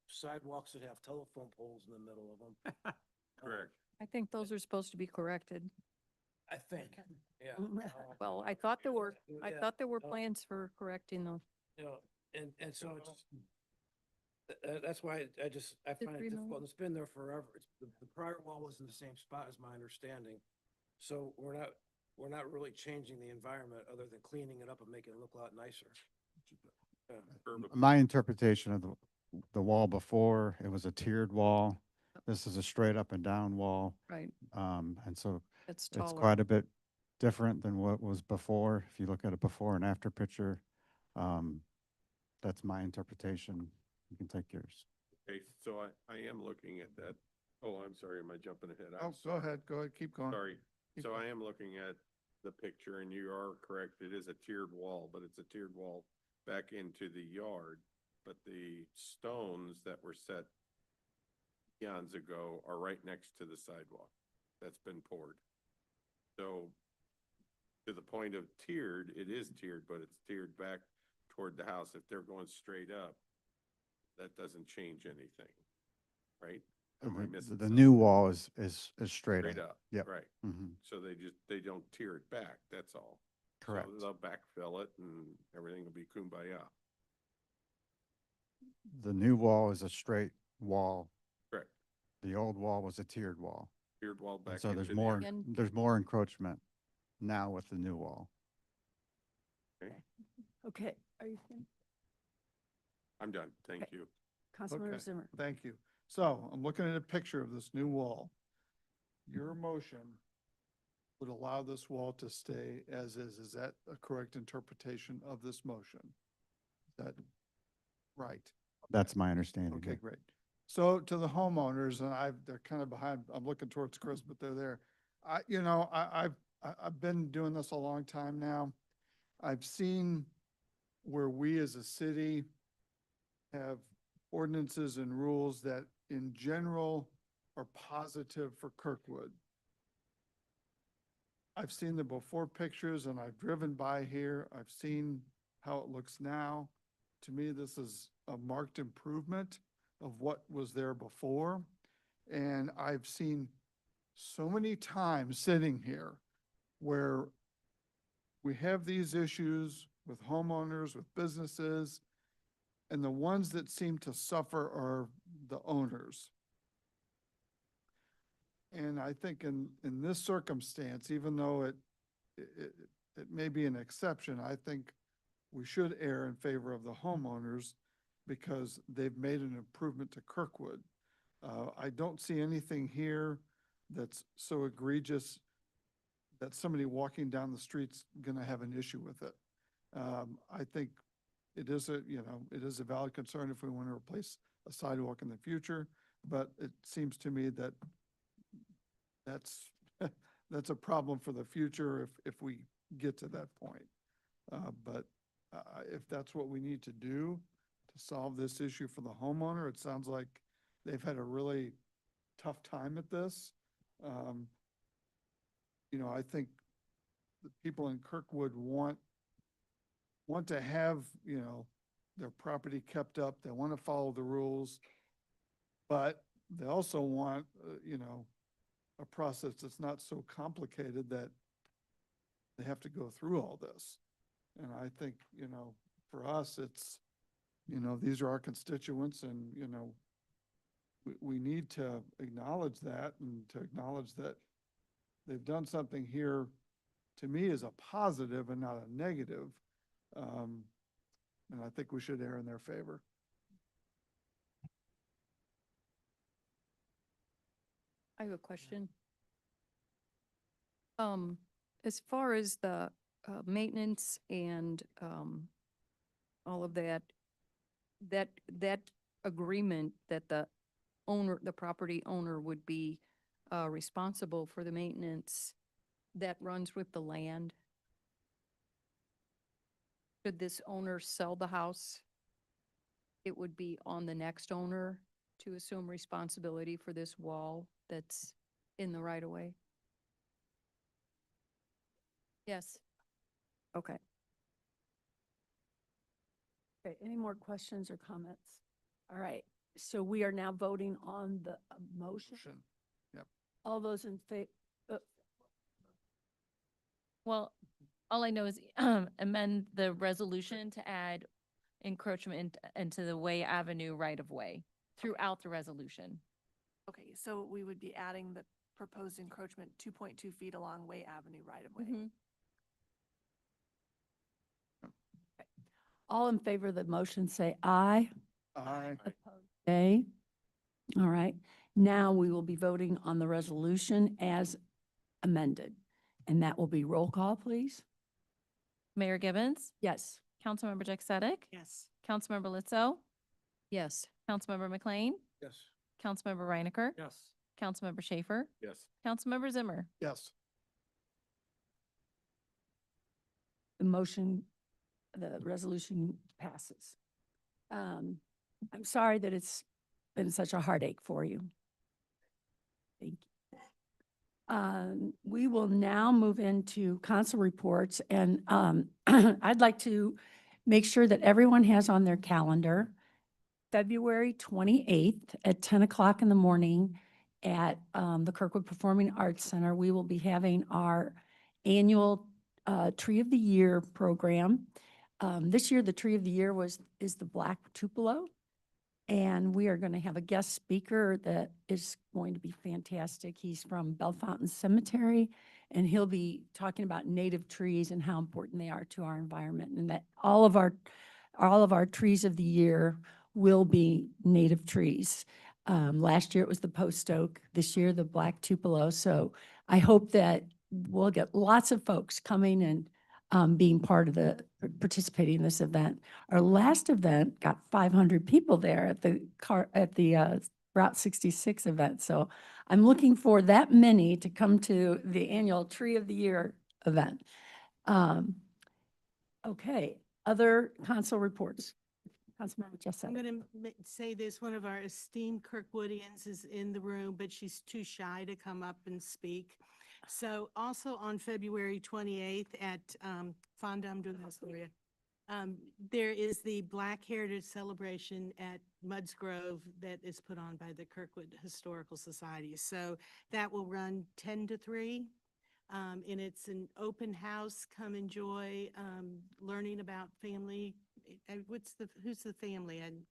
sidewalks that have telephone poles in the middle of them. Correct. I think those are supposed to be corrected. I think, yeah. Well, I thought there were Yeah. Oh. plans for correcting those. You know, and so it's, that's why I find it Disagreement. difficult. It's been there forever. The prior wall was in the same spot as my understanding. So we're not really changing the environment other than cleaning it up and making it look a lot nicer. My interpretation of the wall before, it was a tiered wall. This is a straight up and down wall. Right. And so It's it's taller. quite a bit different than what was before. If you look at a before and after picture, that's my interpretation. You can take yours. Okay, so I am looking at that. Oh, I'm sorry, am I jumping ahead? I'm oh, go ahead, keep going. sorry. Keep So going. I am looking at the picture and you are correct. It is a tiered wall, but it's a tiered wall back into the yard. But the stones that were set eons ago are right next to the sidewalk that's been poured. So to the point of tiered, it is tiered, but it's tiered back toward the house. If they're going straight up, that doesn't change anything, right? Am I missing The something? new wall is straight Straight up. up, Yep. right. Mhm. So they don't tear it back, that's all. Correct. So they'll backfill it and everything will be kumbaya. The new wall is a straight wall. Correct. The old wall was a tiered wall. Tiered wall And back so into there's the more, yard. And- there's more encroachment now with the new wall. Okay. Are you finished? I'm done, thank Okay. you. Councilmember Okay, Zimmer? Thank you. So I'm looking at a picture of this new wall. Your motion would allow this wall to stay as is. Is that a correct interpretation of this motion? Is that right? That's my understanding. Okay, yeah. great. So to the homeowners, and they're kind of behind, I'm looking towards Chris, but they're there. I've been doing this a long time now. I've seen where we as a city have ordinances and rules that in general are positive for Kirkwood. I've seen the before pictures and I've driven by here. I've seen how it looks now. To me, this is a marked improvement of what was there before. And I've seen so many times sitting here where we have these issues with homeowners, with businesses, and the ones that seem to suffer are the owners. And I think in this circumstance, even though it may be an exception, I think we should err in favor of the homeowners because they've made an improvement to Kirkwood. I don't see anything here that's so egregious that somebody walking down the street's gonna have an issue with it. I think it is a valid concern if we want to replace a sidewalk in the future, but it seems to me that that's a problem for the future if we get to that point. But if that's what we need to do to solve this issue for the homeowner, it sounds like they've had a really tough time at this. I think the people in Kirkwood want to have, their property kept up. They want to follow the rules, but they also want, a process that's not so complicated that they have to go through all this. And I think, for us, it's, these are our constituents and, we need to acknowledge that and to acknowledge that they've done something here, to me, is a positive and not a negative. And I think we should err in their favor. I have a question. As far as the maintenance and all of that, that agreement that the property owner would be responsible for the maintenance, that runs with the land. Should this owner sell the house, it would be on the next owner to assume responsibility for this wall that's in the right of way? Yes. Okay. Okay, any more questions or comments? All right, so we are now voting on the motion. Yep. All those in favor, Well, all I know is amend the resolution to add encroachment into the Way Avenue right-of-way throughout the resolution. Okay, so we would be adding the proposed encroachment 2.2 feet along Way Avenue right of way. all in favor of the motion, say aye. Aye. Nay. All right, now we will be voting on the resolution as amended. And that will be roll call, please. Mayor Gibbons, Yes. Councilmember Jack Sadek, Yes. Councilmember Lizzo, Yes. Councilmember McLean, Yes. Councilmember Reinecker, Yes. Councilmember Schaefer, Yes. Councilmember Zimmer. Yes. The resolution passes. I'm sorry that it's been such a heartache for you. Thank you. We will now move into council reports, and I'd like to make sure that everyone has on their calendar February 28th at 10 o'clock in the morning at the Kirkwood Performing Arts Center. We will be having our annual Tree of the Year program. This year, the Tree of the Year is the Black Tupelo. And we are going to have a guest speaker that is going to be fantastic. He's from Bellefontaine Cemetery, and he'll be talking about native trees and how important they are to our environment, and that all of our trees of the year will be native trees. Last year it was the post oak, this year the black tupelo. So I hope that we'll get lots of folks coming and being part of participating in this event. Our last event got 500 people there at the Route 66 event. So I'm looking for that many to come to the annual Tree of the Year event. Okay, other council reports. Councilmember Jessup. I'm going to say this, one of our esteemed Kirkwoodians is in the room, but she's too shy to come up and speak. So also on February 28th at Fondam de Astoria, there is the Black Heritage Celebration at Muds Grove that is put on by the Kirkwood Historical Society. So that will run 10 to 3. And it's an open house. Come enjoy learning about family. Who's the family? And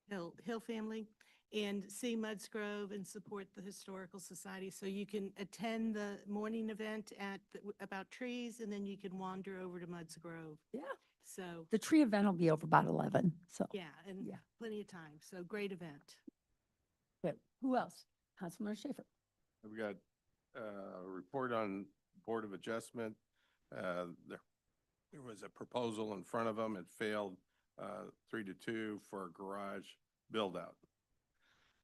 Hill family, and see Muds Grove and support the Historical Society. So you can attend the morning event about trees, and then you can wander over to Muds Grove. Yeah. So The tree event will be over about 11. So yeah, and plenty of time. So great event. good. Who else? Councilmember Schaefer. We got a report on Board of Adjustment. There was a proposal in front of them. It failed 3-2 for a garage build out.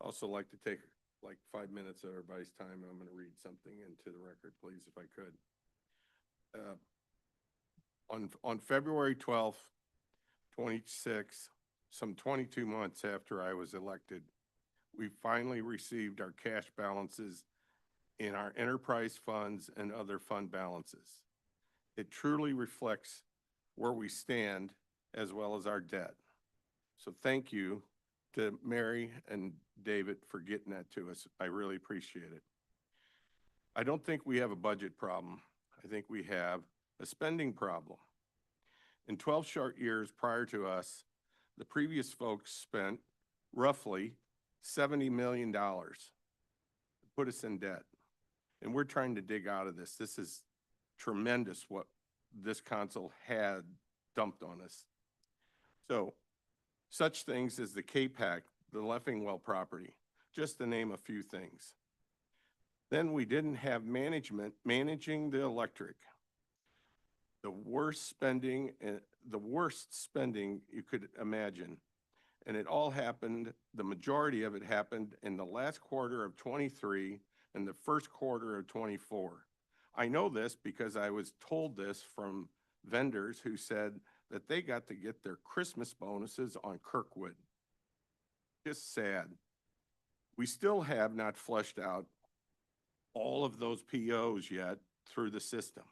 Also like to take like 5 minutes of everybody's time. I'm going to read something into the record, please, if I could. On February 12th, 26, some 22 months after I was elected, we finally received our cash balances in our enterprise funds and other fund balances. It truly reflects where we stand as well as our debt. So thank you to Mary and David for getting that to us. I really appreciate it. I don't think we have a budget problem. I think we have a spending problem. In 12 short years prior to us, the previous folks spent roughly $70 million to put us in debt. And we're trying to dig out of this. This is tremendous what this council had dumped on us. So, such things as the K-PAC, the Leffingwell property, just to name a few things. Then we didn't have management managing the electric. The worst spending you could imagine. And it all happened, the majority of it happened in the last quarter of 23 and the first quarter of 24. I know this because I was told this from vendors who said that they got to get their Christmas bonuses on Kirkwood. Just sad. We still have not flushed out all of those POs yet through the system.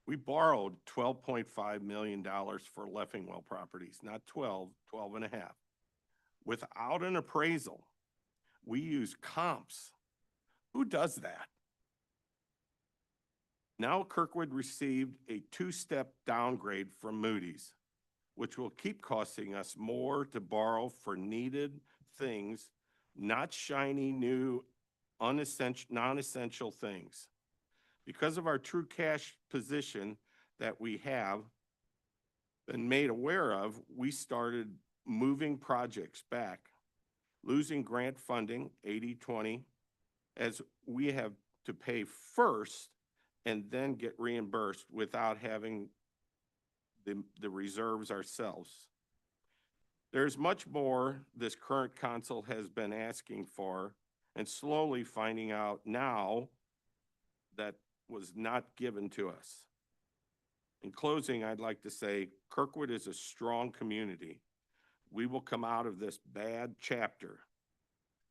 We borrowed $12.5 million for Leffingwell properties, not 12 and a half. Without an appraisal, we use comps. Who does that? Now Kirkwood received a 2-step downgrade from Moody's, which will keep costing us more to borrow for needed things, not shiny, new, non-essential things. Because of our true cash position that we have been made aware of, we started moving projects back, losing grant funding, 80-20, as we have to pay first and then get reimbursed without having the reserves ourselves. There's much more this current council has been asking for and slowly finding out now that was not given to us. In closing, I'd like to say Kirkwood is a strong community. We will come out of this bad chapter.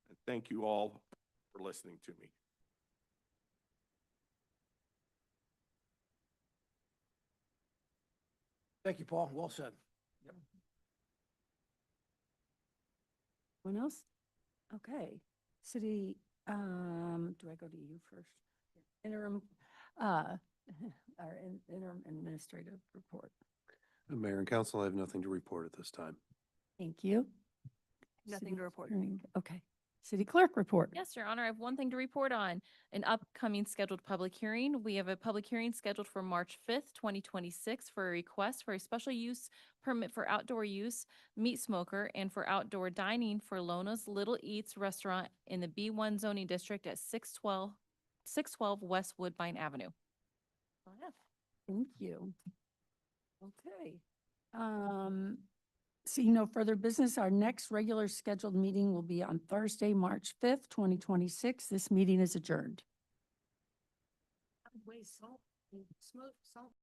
And thank you all for listening to me. Thank you, Paul. Well said. Yep. Anyone else? Okay. City, do I go to you first? Interim, our interim administrative report. Mayor and council, I have nothing to report at this time. Thank you. Nothing City to report. attorney, okay. City Clerk report. Yes, Your Honor, I have one thing to report on. An upcoming scheduled public hearing. We have a public hearing scheduled for March 5th, 2026 for a request for a special use permit for outdoor use, meat smoker, and for outdoor dining for Lona's Little Eats Restaurant in the B1 zoning district at 612 West Woodbine Avenue. Thank you. Okay. Seeing no further business, our next regular scheduled meeting will be on Thursday, March 5th, 2026. This meeting is adjourned. Waste salt, smoke, salt.